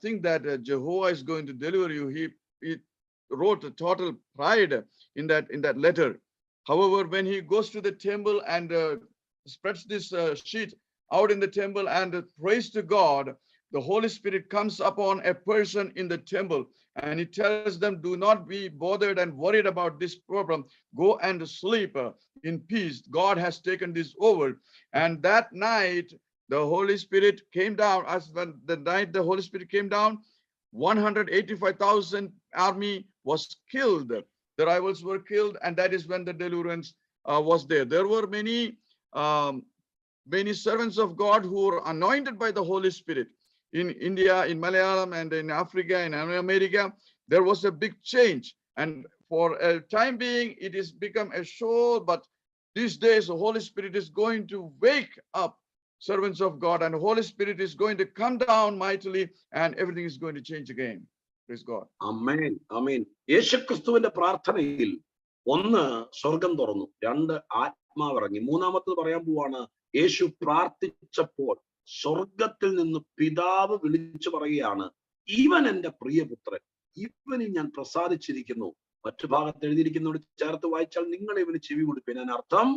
think that Jehovah is going to deliver you. He wrote a total pride in that letter. However, when he goes to the temple and spreads this sheet out in the temple and prays to God, the Holy Spirit comes upon a person in the temple and he tells them, do not be bothered and worried about this problem. Go and sleep in peace. God has taken this over. And that night, the Holy Spirit came down. As when the night the Holy Spirit came down, 185,000 army was killed. The rivals were killed, and that is when the deliverance was there. There were many servants of God who were anointed by the Holy Spirit. In India, in Malayalam, and in Africa, in America, there was a big change. And for a time being, it has become a show, but these days the Holy Spirit is going to wake up servants of God, and the Holy Spirit is going to come down mightily, and everything is going to change again. Praise God. ആമേൻ ആമേൻ. യേശുക്രിസ്തുവിന്റെ പ്രാർത്ഥനയിൽ ഒന്ന് സ്വർഗം തുറന്നു, രണ്ട് ആത്മാവിറങ്ങി, മൂന്നാമത്തത് പറയാൻ പോവാണ്. യേശു പ്രാർത്ഥിച്ചപ്പോൾ സ്വർഗത്തിൽ നിന്ന് പിതാവ് വിളിച്ചു പറയുകയാണ്, ഇവൻ എന്റെ പ്രിയപുത്രൻ, ഇവനിൽ ഞാൻ പ്രസാദിച്ചിരിക്കുന്നു. മറ്റു ഭാഗത്ത് എഴുതിയിരിക്കുന്നതോട് ചേർത്ത് വായിച്ചാൽ നിങ്ങൾ ഇവന് ചെവി കൊടുപ്പീൻ. അതിനർത്ഥം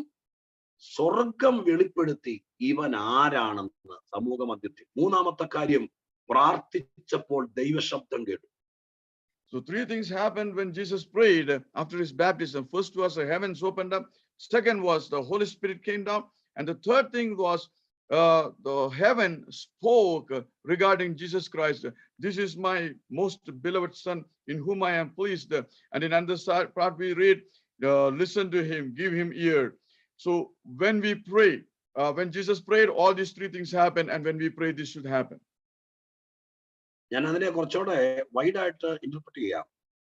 സ്വർഗം വെളിപ്പെടുത്തി ഇവൻ ആരാണെന്ന് സമൂഹ മധ്യത്തിൽ. മൂന്നാമത്തെ കാര്യം, പ്രാർത്ഥിച്ചപ്പോൾ ദൈവശബ്ദം കേട്ടു. So three things happened when Jesus prayed after his baptism. First was the heavens opened up. Second was the Holy Spirit came down. And the third thing was the heaven spoke regarding Jesus Christ. This is my most beloved son in whom I am pleased. And in another part we read, listen to him, give him ear. So when we pray, when Jesus prayed, all these three things happen. And when we pray, this should happen. ഞാൻ അതിനെ കുറച്ചുകൂടെ വൈഡായിട്ട് interpret ചെയ്യാം.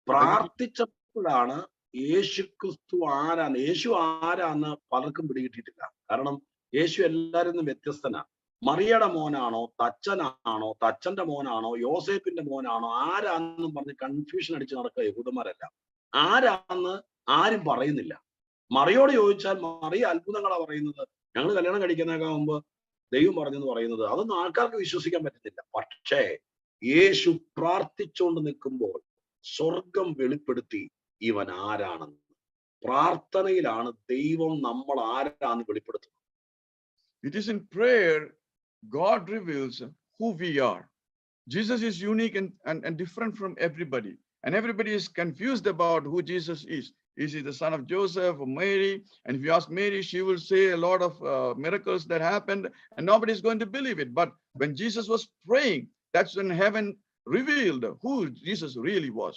പ്രാർത്ഥിച്ചപ്പോഴാണ് യേശുക്രിസ്തു ആരാന്ന്, യേശു ആരാന്ന് പലർക്കും പിടികിട്ടിയിട്ടില്ല. കാരണം യേശു എല്ലാവരിൽ നിന്നും വ്യത്യസ്തനാണ്. മറിയയുടെ മോനാണോ, തച്ചനാണോ, തച്ചന്റെ മോനാണോ, യോസേപ്പിന്റെ മോനാണോ, ആരാന്നും പറഞ്ഞ് കൺഫ്യൂഷൻ അടിച്ച് നടക്കുക യഹൂദന്മാരല്ല. ആരാന്ന് ആരും പറയുന്നില്ല. മറിയോട് ചോദിച്ചാൽ മറിയ അത്ഭുതങ്ങളാ പറയുന്നത്. ഞങ്ങൾ കല്യാണം കഴിക്കുന്നതിനൊക്കെ മുമ്പ് ദൈവം പറഞ്ഞെന്ന് പറയുന്നത്, അതൊന്നും ആൾക്കാർക്ക് വിശ്വസിക്കാൻ പറ്റുന്നില്ല. പക്ഷേ യേശു പ്രാർത്ഥിച്ചുകൊണ്ട് നിൽക്കുമ്പോൾ സ്വർഗം വെളിപ്പെടുത്തി ഇവൻ ആരാണെന്ന്. പ്രാർത്ഥനയിലാണ് ദൈവം നമ്മൾ ആരാന്ന് വെളിപ്പെടുത്തുന്നത്. It is in prayer God reveals who we are. Jesus is unique and different from everybody. And everybody is confused about who Jesus is. Is he the son of Joseph or Mary? And if you ask Mary, she will say a lot of miracles that happened, and nobody is going to believe it. But when Jesus was praying, that's when heaven revealed who Jesus really was.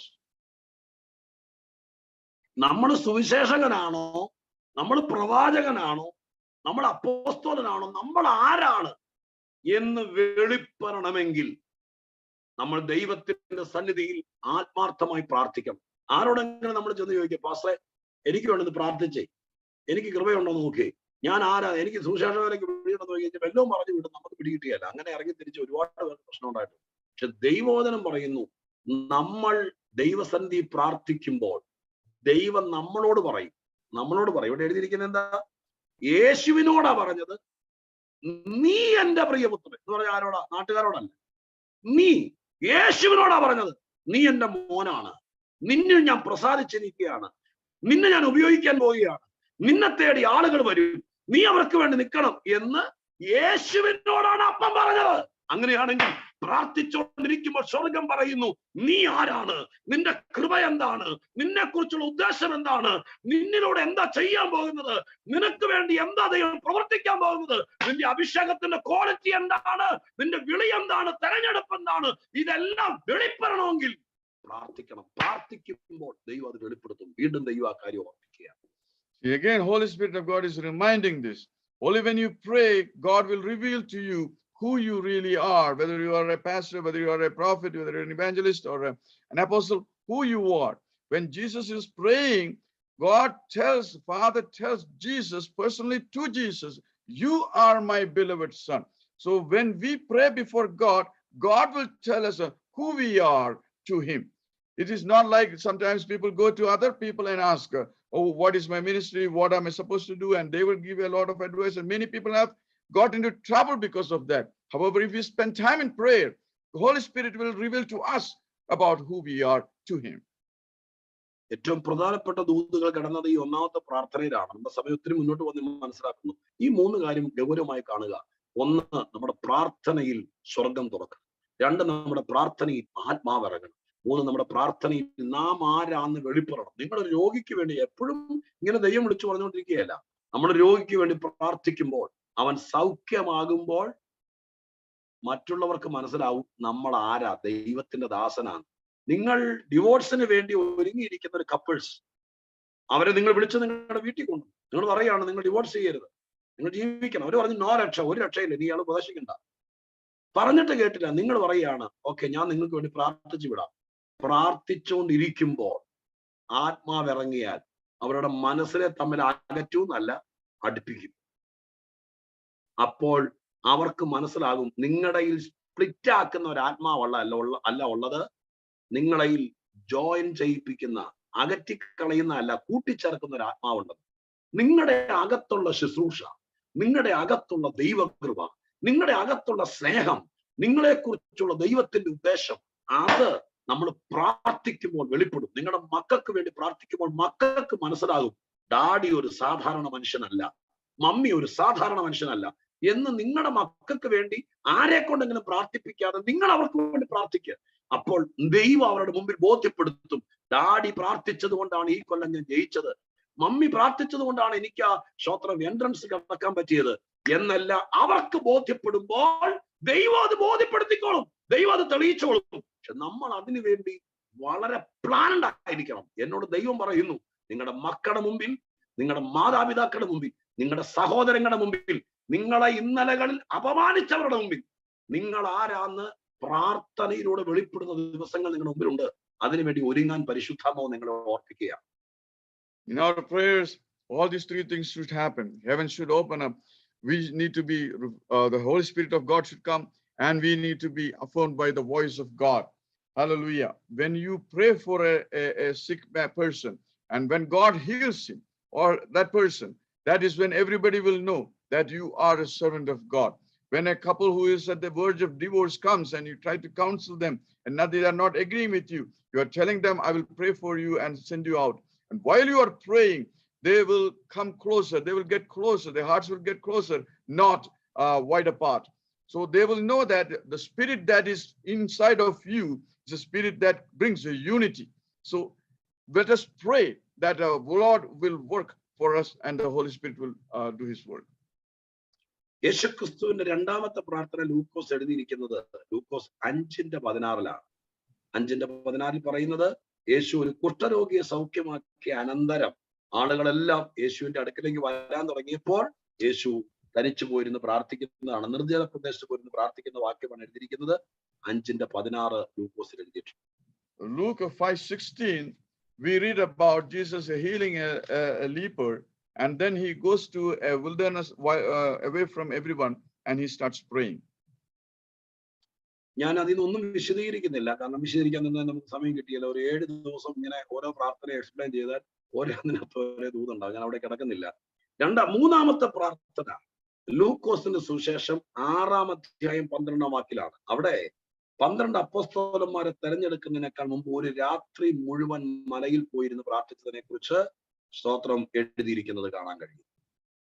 നമ്മൾ സുവിശേഷകനാണോ, നമ്മൾ പ്രവാചകനാണോ, നമ്മൾ അപ്പോസ്തലനാണോ, നമ്മൾ ആരാണ് എന്ന് വെളിപ്പെടണമെങ്കിൽ നമ്മൾ ദൈവത്തിന്റെ സന്നിധിയിൽ ആത്മാർത്ഥമായി പ്രാർത്ഥിക്കണം. ആരോടെങ്കിലും നമ്മൾ ചെന്ന് ചോദിക്കുക, പാസ്റ്ററെ എനിക്ക് വേണ്ടത് പ്രാർത്ഥിച്ചേ, എനിക്ക് കൃപയുണ്ടോ നോക്കേ, ഞാൻ ആരാ, എനിക്ക് സുവിശേഷകരേക്ക് പിടിയുണ്ടെന്ന് ചോദിച്ചാൽ വല്ലതും പറഞ്ഞു വിടും, നമുക്ക് പിടികിട്ടിയല്ല. അങ്ങനെ ഇറങ്ങി തിരിച്ച് ഒരുപാട് പേർക്ക് പ്രശ്നം ഉണ്ടായിട്ടുണ്ട്. പക്ഷെ ദൈവവചനം പറയുന്നു, നമ്മൾ ദൈവസന്നിധി പ്രാർത്ഥിക്കുമ്പോൾ ദൈവം നമ്മളോട് പറയും. ഇവിടെ എഴുതിയിരിക്കുന്നത് എന്താ? യേശുവിനോടാ പറഞ്ഞത്, നീ എന്റെ പ്രിയപുത്രൻ എന്ന് പറഞ്ഞ ആരോടാ? നാട്ടുകാരോടല്ല. നീ യേശുവിനോടാ പറഞ്ഞത്, നീ എന്റെ മോനാണ്, നിന്നിൽ ഞാൻ പ്രസാദിച്ചിരിക്കുകയാണ്, നിന്നെ ഞാൻ ഉപയോഗിക്കാൻ പോവുകയാണ്, നിന്നെ തേടി ആളുകൾ വരും, നീ അവർക്ക് വേണ്ടി നിൽക്കണം എന്ന് യേശുവിനോടാണ് അപ്പം പറഞ്ഞത്. അങ്ങനെയാണെങ്കിൽ പ്രാർത്ഥിച്ചുകൊണ്ടിരിക്കുമ്പോൾ സ്വർഗം പറയുന്നു, നീ ആരാണ്, നിന്റെ കൃപ എന്താണ്, നിന്നെ കുറിച്ചുള്ള ഉദ്ദേശം എന്താണ്, നിന്നിലൂടെ എന്താ ചെയ്യാൻ പോകുന്നത്, നിനക്ക് വേണ്ടി എന്താ ദൈവം പ്രവർത്തിക്കാൻ പോകുന്നത്, നിന്റെ അഭിഷേകത്തിന്റെ ക്വാളിറ്റി എന്താണ്, നിന്റെ വിളി എന്താണ്, തെരഞ്ഞെടുപ്പ് എന്താണ്, ഇതെല്ലാം വെളിപ്പെടണമെങ്കിൽ പ്രാർത്ഥിക്കണം. പ്രാർത്ഥിക്കുമ്പോൾ ദൈവം അത് വെളിപ്പെടുത്തും. വീണ്ടും ദൈവം ആ കാര്യം ഓർമ്മിക്കുക. Again, Holy Spirit of God is reminding this. Only when you pray, God will reveal to you who you really are, whether you are a pastor, whether you are a prophet, whether you're an evangelist or an apostle, who you are. When Jesus is praying, Father tells Jesus personally to Jesus, you are my beloved son. So when we pray before God, God will tell us who we are to him. It is not like sometimes people go to other people and ask, oh, what is my ministry? What am I supposed to do? And they will give a lot of advice. And many people have got into trouble because of that. However, if we spend time in prayer, the Holy Spirit will reveal to us about who we are to him. ഏറ്റവും പ്രധാനപ്പെട്ട ദൂതുകൾ കിടന്നത് ഈ ഒന്നാമത്തെ പ്രാർത്ഥനയിലാണ്. നമ്മുടെ സമയം ഒത്തിരി മുന്നോട്ട് വന്ന് മനസ്സിലാക്കുന്നു. ഈ മൂന്ന് കാര്യം ഗൗരവമായി കാണുക. ഒന്ന്, നമ്മുടെ പ്രാർത്ഥനയിൽ സ്വർഗം തുറക്കണം. രണ്ട്, നമ്മുടെ പ്രാർത്ഥനയിൽ ആത്മാവ് ഇറങ്ങണം. മൂന്ന്, നമ്മുടെ പ്രാർത്ഥനയിൽ നാം ആരാന്ന് വെളിപ്പെടണം. നിങ്ങളൊരു രോഗിക്ക് വേണ്ടി എപ്പോഴും ഇങ്ങനെ ദൈവം വിളിച്ചു പറഞ്ഞുകൊണ്ടിരിക്കുകയല്ല. നമ്മൾ രോഗിക്ക് വേണ്ടി പ്രാർത്ഥിക്കുമ്പോൾ അവൻ സൗഖ്യമാകുമ്പോൾ മറ്റുള്ളവർക്ക് മനസ്സിലാവും നമ്മൾ ആരാ, ദൈവത്തിന്റെ ദാസനാണ്. നിങ്ങൾ ഡിവോഴ്സിന് വേണ്ടി ഒരുങ്ങിയിരിക്കുന്ന ഒരു കപ്പിൾസ്, അവരെ നിങ്ങൾ വിളിച്ച് നിങ്ങളുടെ വീട്ടിൽ കൊണ്ടു. നിങ്ങൾ പറയാണ് നിങ്ങൾ ഡിവോഴ്സ് ചെയ്യരുത്, നിങ്ങൾ ജീവിക്കണം. അവര് പറഞ്ഞു നോ രക്ഷ, ഒരു രക്ഷയില്ല, നീ ഇയാൾ ഉപദേശിക്കണ്ട. പറഞ്ഞിട്ട് കേട്ടില്ല. നിങ്ങൾ പറയുകയാണ് ഓക്കെ ഞാൻ നിങ്ങൾക്ക് വേണ്ടി പ്രാർത്ഥിച്ചു വിടാം. പ്രാർത്ഥിച്ചുകൊണ്ടിരിക്കുമ്പോൾ ആത്മാവിറങ്ങിയാൽ അവരുടെ മനസ്സിനെ തമ്മിൽ അകറ്റൂന്നല്ല, അടുപ്പിക്കും. അപ്പോൾ അവർക്ക് മനസ്സിലാകും നിങ്ങളുടെയിൽ സ്പ്ലിറ്റ് ആക്കുന്ന ഒരു ആത്മാവല്ല അല്ല ഉള്ളത്, നിങ്ങളെയിൽ ജോയിൻ ചെയ്യിപ്പിക്കുന്ന, അകറ്റിക്കളയുന്ന അല്ല, കൂട്ടിച്ചേർക്കുന്ന ഒരു ആത്മാവുണ്ടെന്ന്. നിങ്ങളുടെ അകത്തുള്ള ശുശ്രൂഷ, നിങ്ങളുടെ അകത്തുള്ള ദൈവകൃപ, നിങ്ങളുടെ അകത്തുള്ള സ്നേഹം, നിങ്ങളെക്കുറിച്ചുള്ള ദൈവത്തിന്റെ ഉദ്ദേശം, അത് നമ്മൾ പ്രാർത്ഥിക്കുമ്പോൾ വെളിപ്പെടും. നിങ്ങളുടെ മക്കൾക്ക് വേണ്ടി പ്രാർത്ഥിക്കുമ്പോൾ മക്കൾക്ക് മനസ്സിലാകും ഡാഡി ഒരു സാധാരണ മനുഷ്യനല്ല, മമ്മി ഒരു സാധാരണ മനുഷ്യനല്ല എന്ന്. നിങ്ങളുടെ മക്കൾക്ക് വേണ്ടി ആരെ കൊണ്ടെങ്കിലും പ്രാർത്ഥിപ്പിക്കാതെ നിങ്ങൾ അവർക്ക് വേണ്ടി പ്രാർത്ഥിക്കുക. അപ്പോൾ ദൈവം അവരുടെ മുമ്പിൽ ബോധ്യപ്പെടുത്തും, ഡാഡി പ്രാർത്ഥിച്ചത് കൊണ്ടാണ് ഈ കൊല്ലം ഞാൻ ജയിച്ചത്, മമ്മി പ്രാർത്ഥിച്ചത് കൊണ്ടാണ് എനിക്ക് ആ ക്ഷേത്രം എൻട്രൻസ് കടക്കാൻ പറ്റിയത് എന്നല്ല അവർക്ക് ബോധ്യപ്പെടുമ്പോൾ ദൈവം അത് ബോധ്യപ്പെടുത്തിക്കോളും, ദൈവം അത് തെളിയിച്ചോളും. പക്ഷെ നമ്മൾ അതിനു വേണ്ടി വളരെ പ്ലാൻഡ് ആയിരിക്കണം. എന്നോട് ദൈവം പറയുന്നു, നിങ്ങളുടെ മക്കളുടെ മുമ്പിൽ, നിങ്ങളുടെ മാതാപിതാക്കളുടെ മുമ്പിൽ, നിങ്ങളുടെ സഹോദരങ്ങളുടെ മുമ്പിൽ, നിങ്ങളെ ഇന്നലകളിൽ അപമാനിച്ചവരുടെ മുമ്പിൽ നിങ്ങൾ ആരാന്ന് പ്രാർത്ഥനയിലൂടെ വെളിപ്പെടുന്ന ദിവസങ്ങൾ നിങ്ങളുടെ മുമ്പിലുണ്ട്. അതിനുവേണ്ടി ഒരുങ്ങാൻ പരിശുദ്ധാത്മാവ് നിങ്ങളെ ഓർപ്പിക്കുക. In our prayers, all these three things should happen. Heaven should open up. We need to be, the Holy Spirit of God should come, and we need to be affirmed by the voice of God. Hallelujah. When you pray for a sick person, and when God heals him or that person, that is when everybody will know that you are a servant of God. When a couple who is at the verge of divorce comes and you try to counsel them and now they are not agreeing with you, you are telling them, I will pray for you and send you out. And while you are praying, they will come closer, they will get closer, their hearts will get closer, not wide apart. So they will know that the spirit that is inside of you is a spirit that brings a unity. So let us pray that the Lord will work for us and the Holy Spirit will do his work. യേശുക്രിസ്തുവിന്റെ രണ്ടാമത്തെ പ്രാർത്ഥന ലൂക്കോസ് എഴുതിയിരിക്കുന്നത് ലൂക്കോസ് 5:16 5:16 പറയുന്നത്, യേശു ഒരു കുഷ്ഠരോഗിയെ സൗഖ്യമാക്കിയ അനന്തരം ആളുകളെല്ലാം യേശുവിന്റെ അടുക്കിലേക്ക് വരാൻ തുടങ്ങിയപ്പോൾ യേശു തനിച്ചു പോയിരുന്ന് പ്രാർത്ഥിക്കുന്നതാണ്. നിർജ്ജല പ്രദേശത്ത് പോയിരുന്ന് പ്രാർത്ഥിക്കുന്ന വാക്യമാണ് എഴുതിയിരിക്കുന്നത്. 5:16 ലൂക്കോസിൽ എഴുതിയിട്ടുണ്ട്. Luke 5:16, we read about Jesus healing a leper, and then he goes to a wilderness away from everyone and he starts praying. ഞാൻ അതിനൊന്നും വിശദീകരിക്കുന്നില്ല, കാരണം വിശദീകരിക്കാൻ നിന്ന് നമുക്ക് സമയം കിട്ടിയല്ലോ. ഒരു 7 ദിവസം ഇങ്ങനെ ഓരോ പ്രാർത്ഥന എക്സ്പ്ലെയിൻ ചെയ്താൽ ഓരോന്നിനകത്ത് ഓരോ ദൂതുണ്ടാവും. ഞാൻ അവിടെ കിടക്കുന്നില്ല. മൂന്നാമത്തെ പ്രാർത്ഥന ലൂക്കോസിന്റെ സുവിശേഷം 6-ാം അധ്യായം 12-ാം വാക്യത്തിലാണ്. അവിടെ 12 അപ്പോസ്തലന്മാരെ തെരഞ്ഞെടുക്കുന്നതിനേക്കാൾ മുമ്പ് ഒരു രാത്രി മുഴുവൻ മലയിൽ പോയിരുന്ന് പ്രാർത്ഥിച്ചതിനെ കുറിച്ച് സ്തോത്രം എഴുതിയിരിക്കുന്നത് കാണാൻ കഴിയും.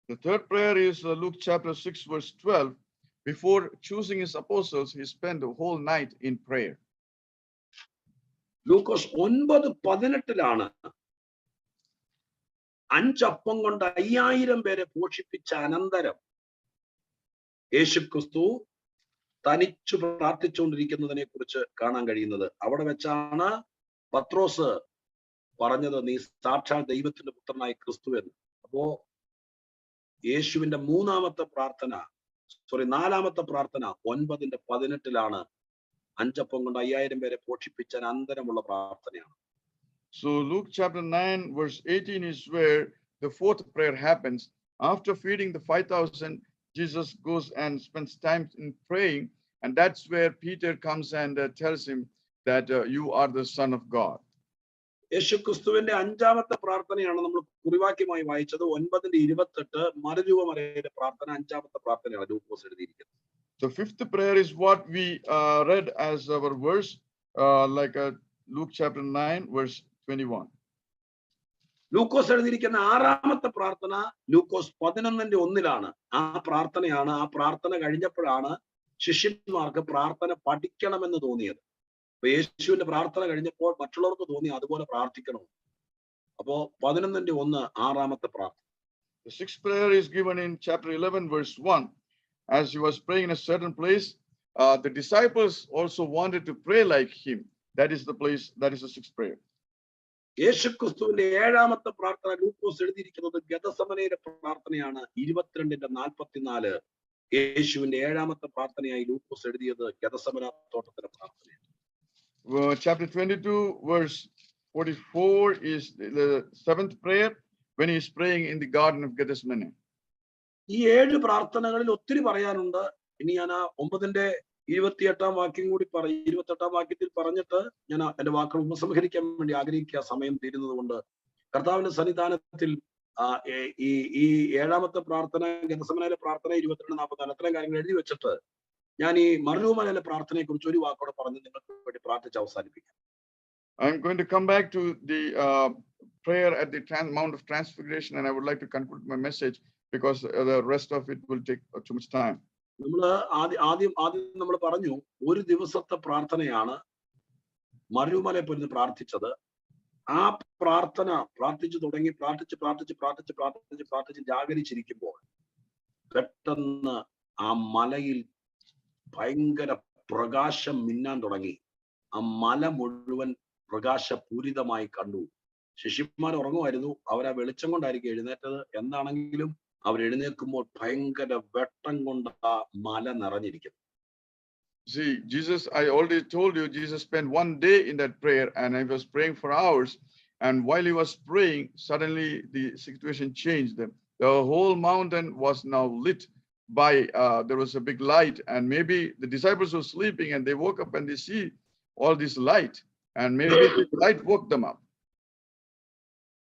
The third prayer is Luke chapter 6 verse 12. Before choosing his apostles, he spent the whole night in prayer. ലൂക്കോസ് 9:18 5 അപ്പം കൊണ്ട് 5000 പേരെ പോഷിപ്പിച്ച അനന്തരം യേശുക്രിസ്തു തനിച്ചു പ്രാർത്ഥിച്ചുകൊണ്ടിരിക്കുന്നതിനെ കുറിച്ച് കാണാൻ കഴിയുന്നത്. അവിടെ വെച്ചാണ് പത്രോസ് പറഞ്ഞത്, നീ സാക്ഷാൽ ദൈവത്തിന്റെ പുത്രനായ ക്രിസ്തു എന്ന്. അപ്പോ യേശുവിന്റെ നാലാമത്തെ പ്രാർത്ഥന 9:18 5 കൊണ്ട് 5000 പേരെ പോഷിപ്പിച്ച അനന്തരമുള്ള പ്രാർത്ഥനയാണ്. So Luke chapter 9 verse 18 is where the fourth prayer happens. After feeding the 5,000, Jesus goes and spends time in praying, and that's where Peter comes and tells him that you are the Son of God. യേശുക്രിസ്തുവിന്റെ 5ാമത്തെ പ്രാർത്ഥനയാണ് നമ്മൾ കുറിവാക്യമായി വായിച്ചത്. 9:28 മറുരൂപമറിയുടെ പ്രാർത്ഥന 5ാമത്തെ പ്രാർത്ഥനയാണ് ലൂക്കോസ് എഴുതിയിരിക്കുന്നത്. The fifth prayer is what we read as our verse, like Luke chapter 9 verse 21. ലൂക്കോസ് എഴുതിയിരിക്കുന്ന 6ാമത്തെ പ്രാർത്ഥന ലൂക്കോസ് 11:1 ആ പ്രാർത്ഥനയാണ്. ആ പ്രാർത്ഥന കഴിഞ്ഞപ്പോഴാണ് ശിഷ്യന്മാർക്ക് പ്രാർത്ഥന പഠിക്കണമെന്ന് തോന്നിയത്. അപ്പൊ യേശുവിന്റെ പ്രാർത്ഥന കഴിഞ്ഞപ്പോൾ മറ്റുള്ളവർക്ക് തോന്നി അതുപോലെ പ്രാർത്ഥിക്കണം. അപ്പോ 11:1 6ാമത്തെ പ്രാർത്ഥന. The sixth prayer is given in chapter 11 verse 1. As he was praying in a certain place, the disciples also wanted to pray like him. That is the place, that is the sixth prayer. യേശുക്രിസ്തുവിന്റെ 7ാമത്തെ പ്രാർത്ഥന ലൂക്കോസ് എഴുതിയിരിക്കുന്നത് ഗെത്സമനയിലെ പ്രാർത്ഥനയാണ്. 22:44 യേശുവിന്റെ 7ാമത്തെ പ്രാർത്ഥനയായി ലൂക്കോസ് എഴുതിയത് ഗെത്സമന തോട്ടത്തിലെ പ്രാർത്ഥനയാണ്. Chapter 22, verse 44 is the 7th prayer when he is praying in the Garden of Gethsemane. ഈ 7 പ്രാർത്ഥനകളിൽ ഒത്തിരി പറയാനുണ്ട്. ഇനി ഞാൻ ആ 9:28 വാക്യം കൂടി 28 വാക്യത്തിൽ പറഞ്ഞിട്ട് ഞാൻ എന്റെ വാക്കുകൾ ഉപസംഹരിക്കാൻ വേണ്ടി ആഗ്രഹിക്കുക. സമയം തീരുന്നത് കൊണ്ട് കർത്താവിന്റെ സന്നിധാനത്തിൽ ഈ 7ാമത്തെ പ്രാർത്ഥന ഗെത്സമനയിലെ പ്രാർത്ഥന 22:44 അത്രയും കാര്യങ്ങൾ എഴുതി വെച്ചിട്ട് ഞാൻ ഈ മറുരൂമലയിലെ പ്രാർത്ഥനയെ കുറിച്ച് ഒരു വാക്കോടെ പറഞ്ഞ് നിങ്ങൾക്ക് വേണ്ടി പ്രാർത്ഥിച്ച് അവസാനിപ്പിക്കാം. I'm going to come back to the prayer at the Mount of Transfiguration, and I would like to conclude my message because the rest of it will take too much time. നമ്മള് ആദ്യം നമ്മൾ പറഞ്ഞു ഒരു ദിവസത്തെ പ്രാർത്ഥനയാണ് മരുമലയിൽ പോയിരുന്ന് പ്രാർത്ഥിച്ചത്. ആ പ്രാർത്ഥന പ്രാർത്ഥിച്ചു തുടങ്ങി പ്രാർത്ഥിച്ച് ജാഗരിച്ചിരിക്കുമ്പോൾ പെട്ടെന്ന് ആ മലയിൽ ഭയങ്കര പ്രകാശം മിന്നാൻ തുടങ്ങി. ആ മല മുഴുവൻ പ്രകാശപൂരിതമായി കണ്ടു. ശിഷ്യന്മാർ ഉറങ്ങുമായിരുന്നു. അവരാ വെളിച്ചം കൊണ്ടായിരിക്കും എഴുന്നേറ്റത്. എന്താണെങ്കിലും അവർ എഴുന്നേൽക്കുമ്പോൾ ഭയങ്കര വെട്ടം കൊണ്ട് ആ മല നിറഞ്ഞിരിക്കുന്നു. See, Jesus, I already told you, Jesus spent one day in that prayer, and I was praying for hours. And while he was praying, suddenly the situation changed. The whole mountain was now lit by, there was a big light, and maybe the disciples were sleeping and they woke up and they see all this light, and maybe the light woke them up.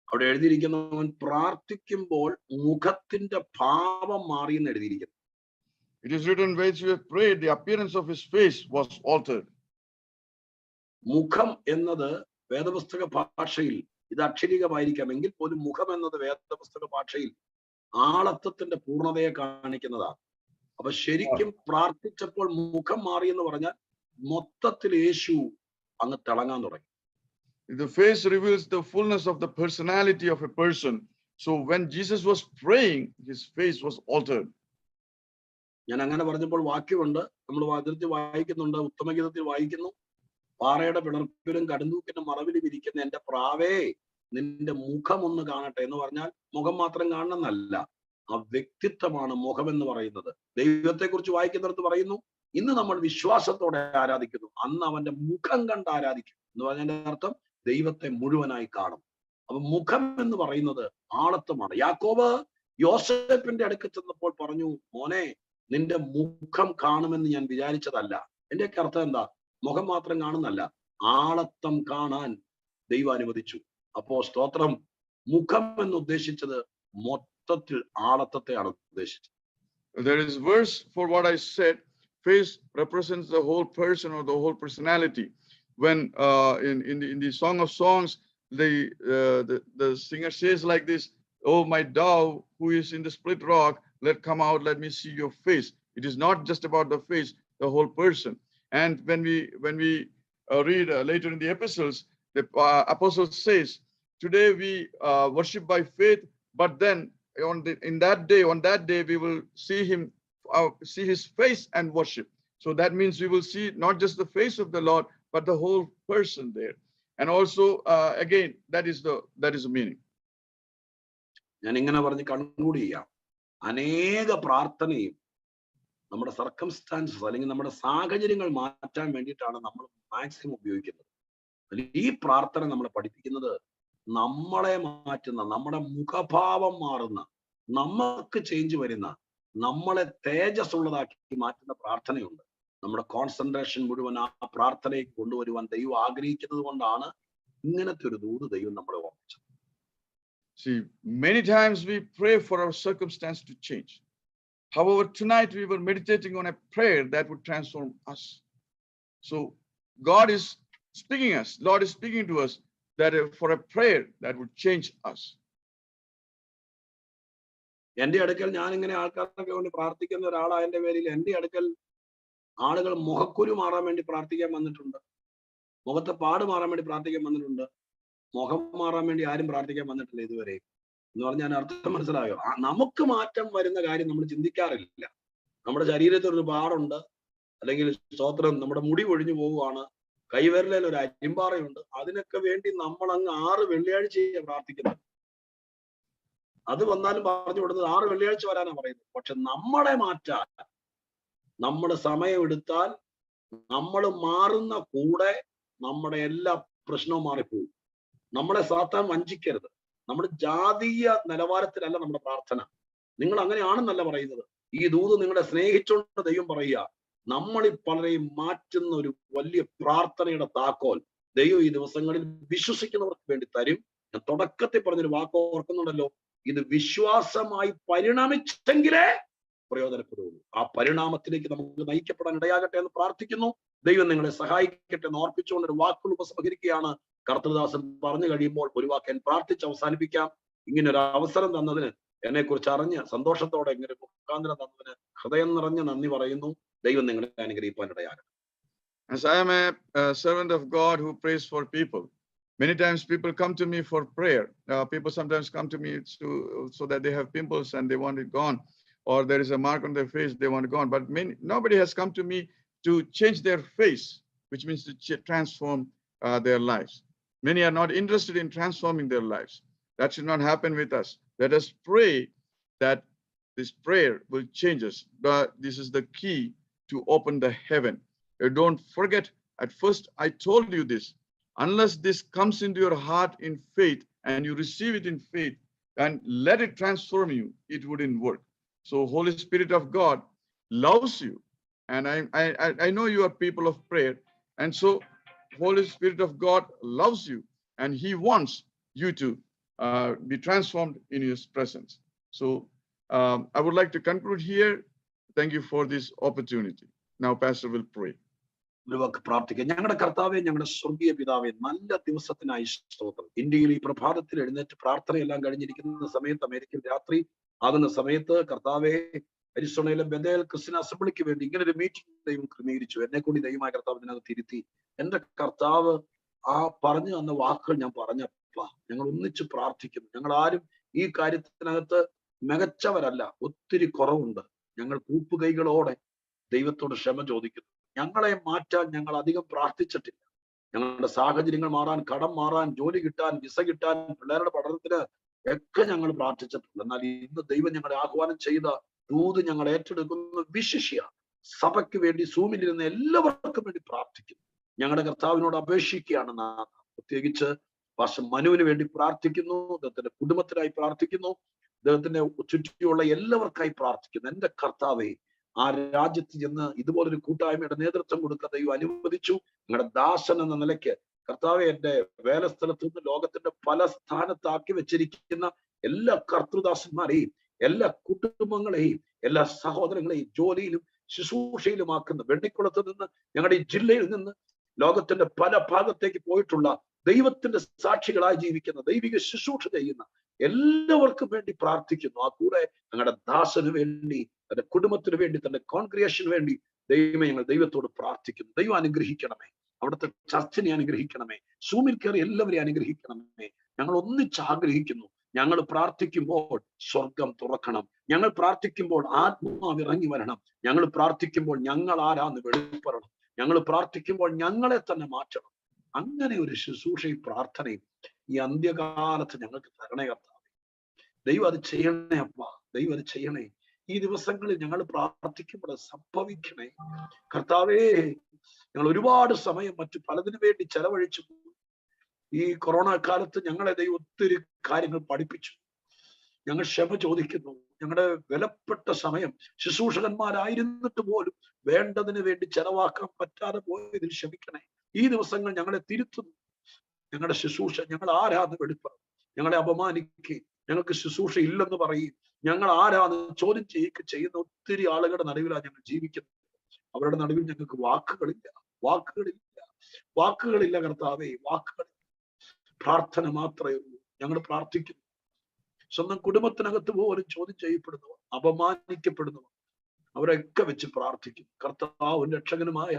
അവിടെ എഴുതിയിരിക്കുന്നവൻ പ്രാർത്ഥിക്കുമ്പോൾ മുഖത്തിന്റെ ഭാവം മാറി എന്ന് എഴുതിയിരിക്കുന്നു. It is written, when he prayed, the appearance of his face was altered. മുഖം എന്നത് വേദപുസ്തക ഭാഷയിൽ ഇത് അക്ഷരികമായിരിക്കാം എങ്കിൽ പോലും മുഖം എന്നത് വേദപുസ്തക ഭാഷയിൽ ആളത്വത്തിന്റെ പൂർണ്ണതയെ കാണിക്കുന്നതാണ്. അപ്പൊ ശരിക്കും പ്രാർത്ഥിച്ചപ്പോൾ മുഖം മാറി എന്ന് പറഞ്ഞാൽ മൊത്തത്തിൽ യേശു അങ്ങ് തിളങ്ങാൻ തുടങ്ങി. The face reveals the fullness of the personality of a person. So when Jesus was praying, his face was altered. ഞാൻ അങ്ങനെ പറഞ്ഞപ്പോൾ വാക്യമുണ്ട്, നമ്മൾ അതിർത്തി വായിക്കുന്നുണ്ട്, ഉത്തമഗീതത്തിൽ വായിക്കുന്നു, പാറയുടെ പിളർപ്പിലും കടുന്തൂക്കിന്റെ മറവിലും ഇരിക്കുന്ന എന്റെ പ്രാവേ നിന്റെ മുഖം ഒന്ന് കാണട്ടെ എന്ന് പറഞ്ഞാൽ മുഖം മാത്രം കാണണമെന്നല്ല, ആ വ്യക്തിത്വമാണ് മുഖം എന്ന് പറയുന്നത്. ദൈവത്തെ കുറിച്ച് വായിക്കുന്നിടത്ത് പറയുന്നു, ഇന്ന് നമ്മൾ വിശ്വാസത്തോടെ ആരാധിക്കുന്നു, അന്ന് അവന്റെ മുഖം കണ്ട് ആരാധിക്കും എന്ന് പറഞ്ഞതിന്റെ അർത്ഥം ദൈവത്തെ മുഴുവനായി കാണും. അപ്പൊ മുഖം എന്ന് പറയുന്നത് ആളത്വമാണ്. യാക്കോബ് യോസേപ്പിന്റെ അടുക്കൽ ചെന്നപ്പോൾ പറഞ്ഞു, മോനെ നിന്റെ മുഖം കാണുമെന്ന് ഞാൻ വിചാരിച്ചതല്ല. എന്റെ അർത്ഥം എന്താ? മുഖം മാത്രം കാണുന്നല്ല, ആളത്വം കാണാൻ ദൈവം അനുവദിച്ചു. അപ്പോ സ്തോത്രം, മുഖം എന്ന് ഉദ്ദേശിച്ചത് മൊത്തത്തിൽ ആളത്വത്തെയാണ് ഉദ്ദേശിച്ചത്. There is verse for what I said. Face represents the whole person or the whole personality. When in the Song of Songs, the singer says like this, "Oh my dove, who is in the split rock, come out, let me see your face." It is not just about the face, the whole person. And when we read later in the epistles, the apostle says, "Today we worship by faith, but then on that day we will see him, see his face and worship." So that means we will see not just the face of the Lord, but the whole person there. And also again, that is the meaning. ഞാൻ ഇങ്ങനെ പറഞ്ഞ് conclude ചെയ്യാം. അനേക പ്രാർത്ഥനയും നമ്മുടെ circumstances അല്ലെങ്കിൽ നമ്മുടെ സാഹചര്യങ്ങൾ മാറ്റാൻ വേണ്ടിയിട്ടാണ് നമ്മൾ മാക്സിമം ഉപയോഗിക്കുന്നത്. ഈ പ്രാർത്ഥന നമ്മളെ പഠിപ്പിക്കുന്നത് നമ്മളെ മാറ്റുന്ന, നമ്മുടെ മുഖഭാവം മാറുന്ന, നമുക്ക് ചേഞ്ച് വരുന്ന, നമ്മളെ തേജസ് ഉള്ളതാക്കി മാറ്റുന്ന പ്രാർത്ഥനയുണ്ട്. നമ്മുടെ കോൺസെൻട്രേഷൻ മുഴുവൻ ആ പ്രാർത്ഥനയെ കൊണ്ടുവരുവാൻ ദൈവം ആഗ്രഹിക്കുന്നത് കൊണ്ടാണ് ഇങ്ങനത്തെ ഒരു ദൂത് ദൈവം നമ്മളെ ഓർമ്മിച്ചത്. See, many times we pray for our circumstance to change. However, tonight we were meditating on a prayer that would transform us. So God is speaking us. Lord is speaking to us that for a prayer that would change us. എന്റെ അടുക്കൽ ഞാൻ ഇങ്ങനെ ആൾക്കാരൊക്കെ കൊണ്ട് പ്രാർത്ഥിക്കുന്ന ഒരാളായ എന്റെ പേരിൽ എന്റെ അടുക്കൽ ആളുകൾ മുഖക്കുരു മാറാൻ വേണ്ടി പ്രാർത്ഥിക്കാൻ വന്നിട്ടുണ്ട്, മുഖത്തെ പാട് മാറാൻ വേണ്ടി പ്രാർത്ഥിക്കാൻ വന്നിട്ടുണ്ട്. മുഖം മാറാൻ വേണ്ടി ആരും പ്രാർത്ഥിക്കാൻ വന്നിട്ടില്ല ഇതുവരെ എന്ന് പറഞ്ഞാൽ അർത്ഥം മനസ്സിലായോ? നമുക്ക് മാറ്റം വരുന്ന കാര്യം നമ്മൾ ചിന്തിക്കാറില്ല. നമ്മുടെ ശരീരത്തിൽ ഒരു പാടുണ്ട്, അല്ലെങ്കിൽ സ്തോത്രം നമ്മുടെ മുടി ഒഴിഞ്ഞു പോവുകയാണ്, കൈവിരലിൽ ഒരു അരിമ്പാറയുണ്ട്. അതിനൊക്കെ വേണ്ടി നമ്മൾ അങ്ങ് 6 വെള്ളിയാഴ്ച പ്രാർത്ഥിക്കുന്നത്. അത് വന്നാലും പറഞ്ഞു കൊടുത്തത് 6 വെള്ളിയാഴ്ച വരാനാ പറയുന്നത്. പക്ഷെ നമ്മളെ മാറ്റാൻ നമ്മുടെ സമയം എടുത്താൽ നമ്മൾ മാറുന്ന കൂടെ നമ്മുടെ എല്ലാ പ്രശ്നവും മാറിപ്പോകും. നമ്മളെ സാത്താൻ വഞ്ചിക്കരുത്. നമ്മുടെ ജാതീയ നിലവാരത്തിലല്ല നമ്മുടെ പ്രാർത്ഥന. നിങ്ങൾ അങ്ങനെയാണെന്നല്ല പറയുന്നത്. ഈ ദൂത് നിങ്ങളെ സ്നേഹിച്ചുകൊണ്ട് ദൈവം പറയുക, നമ്മളീ പലരെയും മാറ്റുന്ന ഒരു വലിയ പ്രാർത്ഥനയുടെ താക്കോൽ ദൈവം ഈ ദിവസങ്ങളിൽ വിശ്വസിക്കുന്നവർക്ക് വേണ്ടി തരും. ഞാൻ തുടക്കത്തിൽ പറഞ്ഞൊരു വാക്ക് ഓർക്കുന്നുണ്ടല്ലോ, ഇത് വിശ്വാസമായി പരിണമിച്ചെങ്കിലേ പ്രയോജനപ്പെടുകയുള്ളൂ. ആ പരിണാമത്തിലേക്ക് നമുക്ക് നയിക്കപ്പെടാൻ ഇടയാകട്ടെ എന്ന് പ്രാർത്ഥിക്കുന്നു. ദൈവം നിങ്ങളെ സഹായിക്കട്ടെ എന്ന് ഓർപ്പിച്ചുകൊണ്ട് ഒരു വാക്കുകൾ ഉപസംഹരിക്കുകയാണ്. കർത്തൃദാസൻ പറഞ്ഞു കഴിയുമ്പോൾ ഒരു വാക്ക് ഞാൻ പ്രാർത്ഥിച്ച് അവസാനിപ്പിക്കാം. ഇങ്ങനെ ഒരു അവസരം തന്നതിന്, എന്നെ കുറിച്ച് അറിഞ്ഞ് സന്തോഷത്തോടെ ഇങ്ങനെ മുഖാന്തരം തന്നതിന് ഹൃദയം നിറഞ്ഞ നന്ദി പറയുന്നു. ദൈവം നിങ്ങളെ അനുഗ്രഹിക്കാൻ ഇടയാകട്ടെ. As I am a servant of God who prays for people, many times people come to me for prayer. People sometimes come to me so that they have pimples and they want it gone, or there is a mark on their face, they want it gone. But nobody has come to me to change their face, which means to transform their lives. Many are not interested in transforming their lives. That should not happen with us. Let us pray that this prayer will change us. This is the key to open the heaven. Don't forget, at first I told you this. Unless this comes into your heart in faith and you receive it in faith and let it transform you, it wouldn't work. So Holy Spirit of God loves you. And I know you are people of prayer. And so Holy Spirit of God loves you and he wants you to be transformed in his presence. So I would like to conclude here. Thank you for this opportunity. Now Pastor will pray. പ്രാർത്ഥിക്കാം. ഞങ്ങളുടെ കർത്താവേ, ഞങ്ങളുടെ സ്വർഗീയ പിതാവേ, നല്ല ദിവസത്തിനായി സ്തോത്രം. ഇന്ത്യയിൽ ഈ പ്രഭാതത്തിൽ എഴുന്നേറ്റ് പ്രാർത്ഥനയെല്ലാം കഴിഞ്ഞിരിക്കുന്ന സമയത്ത്, അമേരിക്കൻ രാത്രി ആകുന്ന സമയത്ത് കർത്താവേ, അരിസോണയിലെ ബെഥേൽ ക്രിസ്ത്യൻ അസംബ്ലിക്ക് വേണ്ടി ഇങ്ങനെ ഒരു മീറ്റിംഗ് ദൈവം ക്രമീകരിച്ചു. എന്നെ കൂടി ദൈവമായ കർത്താവ് ഇതിനകത്ത് തിരുത്തി. എന്റെ കർത്താവ് ആ പറഞ്ഞു തന്ന വാക്കുകൾ ഞാൻ പറഞ്ഞപ്പാ, ഞങ്ങൾ ഒന്നിച്ച് പ്രാർത്ഥിക്കുന്നു. ഞങ്ങൾ ആരും ഈ കാര്യത്തിനകത്ത് മികച്ചവരല്ല, ഒത്തിരി കുറവുണ്ട്. ഞങ്ങൾ കൂപ്പുകൈകളോടെ ദൈവത്തോട് ക്ഷമ ചോദിക്കുന്നു. ഞങ്ങളെ മാറ്റാൻ ഞങ്ങൾ അധികം പ്രാർത്ഥിച്ചിട്ടില്ല. ഞങ്ങളുടെ സാഹചര്യങ്ങൾ മാറാൻ, കടം മാറാൻ, ജോലി കിട്ടാൻ, വിസ കിട്ടാൻ, പിള്ളേരുടെ പഠനത്തിന് ഒക്കെ ഞങ്ങൾ പ്രാർത്ഥിച്ചിട്ടുണ്ട്. എന്നാൽ ഇന്ന് ദൈവം ഞങ്ങളെ ആഹ്വാനം ചെയ്ത ദൂത് ഞങ്ങൾ ഏറ്റെടുക്കുന്ന വിശിഷ്യ സഭയ്ക്ക് വേണ്ടി സൂമിലിരുന്ന എല്ലാവർക്കും വേണ്ടി പ്രാർത്ഥിക്കുന്നു. ഞങ്ങളുടെ കർത്താവിനോട് അപേക്ഷിക്കുകയാണ്. പ്രത്യേകിച്ച് പാസ്റ്റർ മനുവിന് വേണ്ടി പ്രാർത്ഥിക്കുന്നു. അദ്ദേഹത്തിന്റെ കുടുംബത്തിനായി പ്രാർത്ഥിക്കുന്നു. അദ്ദേഹത്തിന്റെ ചുറ്റിയുള്ള എല്ലാവർക്കായി പ്രാർത്ഥിക്കുന്നു. എന്റെ കർത്താവേ, ആ രാജ്യത്ത് ചെന്ന് ഇതുപോലൊരു കൂട്ടായ്മയുടെ നേതൃത്വം കൊടുക്കാൻ ദൈവം അനുവദിച്ചു. നിങ്ങളുടെ ദാസൻ എന്ന നിലയ്ക്ക് കർത്താവെ, എന്റെ വേലസ്ഥലത്തു നിന്ന് ലോകത്തിന്റെ പല സ്ഥാനത്താക്കി വെച്ചിരിക്കുന്ന എല്ലാ കർത്തൃദാസന്മാരെയും, എല്ലാ കുടുംബങ്ങളെയും, എല്ലാ സഹോദരങ്ങളെയും ജോലിയിലും ശുശ്രൂഷയിലുമാക്കുന്ന, വെണ്ണിക്കുളത്ത് നിന്ന്, ഞങ്ങളുടെ ഈ ജില്ലയിൽ നിന്ന് ലോകത്തിന്റെ പല ഭാഗത്തേക്ക് പോയിട്ടുള്ള ദൈവത്തിന്റെ സാക്ഷികളായി ജീവിക്കുന്ന, ദൈവിക ശുശ്രൂഷ ചെയ്യുന്ന എല്ലാവർക്കും വേണ്ടി പ്രാർത്ഥിക്കുന്നു. ആ കൂടെ ഞങ്ങളുടെ ദാസന് വേണ്ടി, തന്റെ കുടുംബത്തിന് വേണ്ടി, തന്റെ കോൺഗ്രിഗേഷന് വേണ്ടി ദൈവമേ, ഞങ്ങൾ ദൈവത്തോട് പ്രാർത്ഥിക്കുന്നു. ദൈവം അനുഗ്രഹിക്കണമേ. അവിടുത്തെ ചർച്ചിനെ അനുഗ്രഹിക്കണമേ. സൂമിൽ കയറി എല്ലാവരെയും അനുഗ്രഹിക്കണമേ. ഞങ്ങൾ ഒന്നിച്ച് ആഗ്രഹിക്കുന്നു. ഞങ്ങൾ പ്രാർത്ഥിക്കുമ്പോൾ സ്വർഗം തുറക്കണം. ഞങ്ങൾ പ്രാർത്ഥിക്കുമ്പോൾ ആത്മാവ് ഇറങ്ങി വരണം. ഞങ്ങൾ പ്രാർത്ഥിക്കുമ്പോൾ ഞങ്ങൾ ആരാന്ന് വെളിപ്പെടണം. ഞങ്ങൾ പ്രാർത്ഥിക്കുമ്പോൾ ഞങ്ങളെ തന്നെ മാറ്റണം. അങ്ങനെ ഒരു ശുശ്രൂഷയും പ്രാർത്ഥനയും ഈ അന്ത്യകാലത്ത് ഞങ്ങൾക്ക് തരണേ കർത്താവേ. ദൈവം അത് ചെയ്യണേ അപ്പ, ദൈവം അത് ചെയ്യണേ. ഈ ദിവസങ്ങളിൽ ഞങ്ങൾ പ്രാർത്ഥിക്കുമ്പോൾ സംഭവിക്കണേ കർത്താവേ. ഞങ്ങൾ ഒരുപാട് സമയം മറ്റു പലതിനു വേണ്ടി ചെലവഴിച്ചു. ഈ കൊറോണ കാലത്ത് ഞങ്ങളെ ദൈവം ഒത്തിരി കാര്യങ്ങൾ പഠിപ്പിച്ചു. ഞങ്ങൾ ക്ഷമ ചോദിക്കുന്നു. ഞങ്ങളുടെ വിലപ്പെട്ട സമയം ശുശ്രൂഷകന്മാരായിരുന്നിട്ട് പോലും വേണ്ടതിന് വേണ്ടി ചെലവാക്കാൻ പറ്റാതെ പോയതിൽ ക്ഷമിക്കണേ. ഈ ദിവസങ്ങൾ ഞങ്ങളെ തിരുത്തുന്നു. ഞങ്ങളുടെ ശുശ്രൂഷ ഞങ്ങൾ ആരാന്ന് വെളിപ്പെടും. ഞങ്ങളെ അപമാനിക്കുകയും ഞങ്ങൾക്ക് ശുശ്രൂഷ ഇല്ലെന്ന് പറയും, ഞങ്ങൾ ആരാന്ന് ചോദ്യം ചെയ്യുന്ന ഒത്തിരി ആളുകളുടെ നടുവിലാണ് ഞങ്ങൾ ജീവിക്കുന്നത്. അവരുടെ നടുവിൽ ഞങ്ങൾക്ക് വാക്കുകളില്ല കർത്താവേ, വാക്കുകളില്ല. പ്രാർത്ഥന മാത്രമേ ഉള്ളൂ. ഞങ്ങൾ പ്രാർത്ഥിക്കുന്നു. സ്വന്തം കുടുംബത്തിനകത്ത് പോലും ചോദ്യം ചെയ്യപ്പെടുന്നവർ, അപമാനിക്കപ്പെടുന്നവർ, അവരൊക്കെ വെച്ച് പ്രാർത്ഥിക്കും. കർത്താവും രക്ഷകനുമായ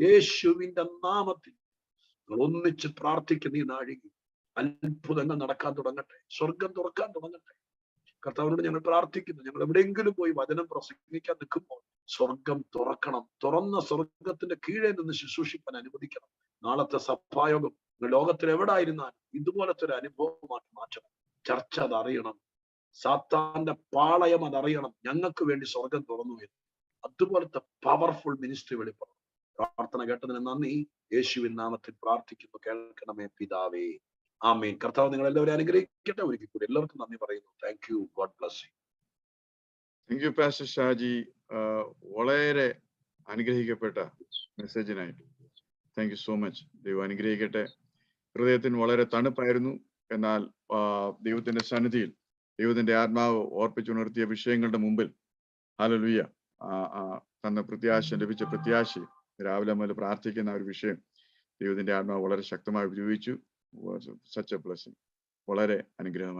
യേശുവിന്റെ നാമത്തിൽ ഞങ്ങൾ ഒന്നിച്ച് പ്രാർത്ഥിക്കുന്ന ഈ നാഴിക അത്ഭുതങ്ങൾ നടക്കാൻ തുടങ്ങട്ടെ. സ്വർഗം തുറക്കാൻ തുടങ്ങട്ടെ. കർത്താവിനോട് ഞങ്ങൾ പ്രാർത്ഥിക്കുന്നു, ഞങ്ങൾ എവിടെയെങ്കിലും പോയി വചനം പ്രസംഗിക്കാൻ നിൽക്കുമ്പോൾ സ്വർഗം തുറക്കണം, തുറന്ന സ്വർഗത്തിന്റെ കീഴെ നിന്ന് ശുശ്രൂഷിക്കാൻ അനുവദിക്കണം. നാളത്തെ സഭായോഗം ലോകത്തിൽ എവിടായിരുന്നാലും ഇതുപോലത്തെ ഒരു അനുഭവമാക്കി മാറ്റണം. ചർച്ച അതറിയണം, സാത്താന്റെ പാളയം അതറിയണം, ഞങ്ങൾക്ക് വേണ്ടി സ്വർഗം തുറന്നു വരുന്നു. അതുപോലത്തെ പവർഫുൾ മിനിസ്ട്രി വെളിപ്പെടണം. പ്രാർത്ഥന കേട്ടതിന് നന്ദി. യേശുവിൻ നാമത്തിൽ പ്രാർത്ഥിക്കുന്നു, കേൾക്കണമേ പിതാവേ, ആമേൻ. കർത്താവ് നിങ്ങൾ എല്ലാവരും അനുഗ്രഹിക്കട്ടെ. ഒരിക്കൽ കൂടി എല്ലാവർക്കും നന്ദി പറയുന്നു. Thank you. God bless you. Thank you pastor Shaji. വളരെ അനുഗ്രഹിക്കപ്പെട്ട മെസ്സേജിനായിട്ട് താങ്ക് യു സോ മച്ച്. ദൈവം അനുഗ്രഹിക്കട്ടെ. ഹൃദയത്തിന് വളരെ തണുപ്പായിരുന്നു. എന്നാൽ ദൈവത്തിന്റെ സന്നിധിയിൽ ദൈവത്തിന്റെ ആത്മാവ് ഓർപ്പിച്ചുണർത്തിയ വിഷയങ്ങളുടെ മുമ്പിൽ ഹല്ലേലൂയ തന്ന പ്രത്യാശ ലഭിച്ച പ്രത്യാശ രാവിലെ മുതൽ പ്രാർത്ഥിക്കുന്ന ഒരു വിഷയം ദൈവത്തിന്റെ ആത്മാവ് വളരെ ശക്തമായി ഉപയോഗിച്ചു. Such A blessing. വളരെ അനുഗ്രഹമായി.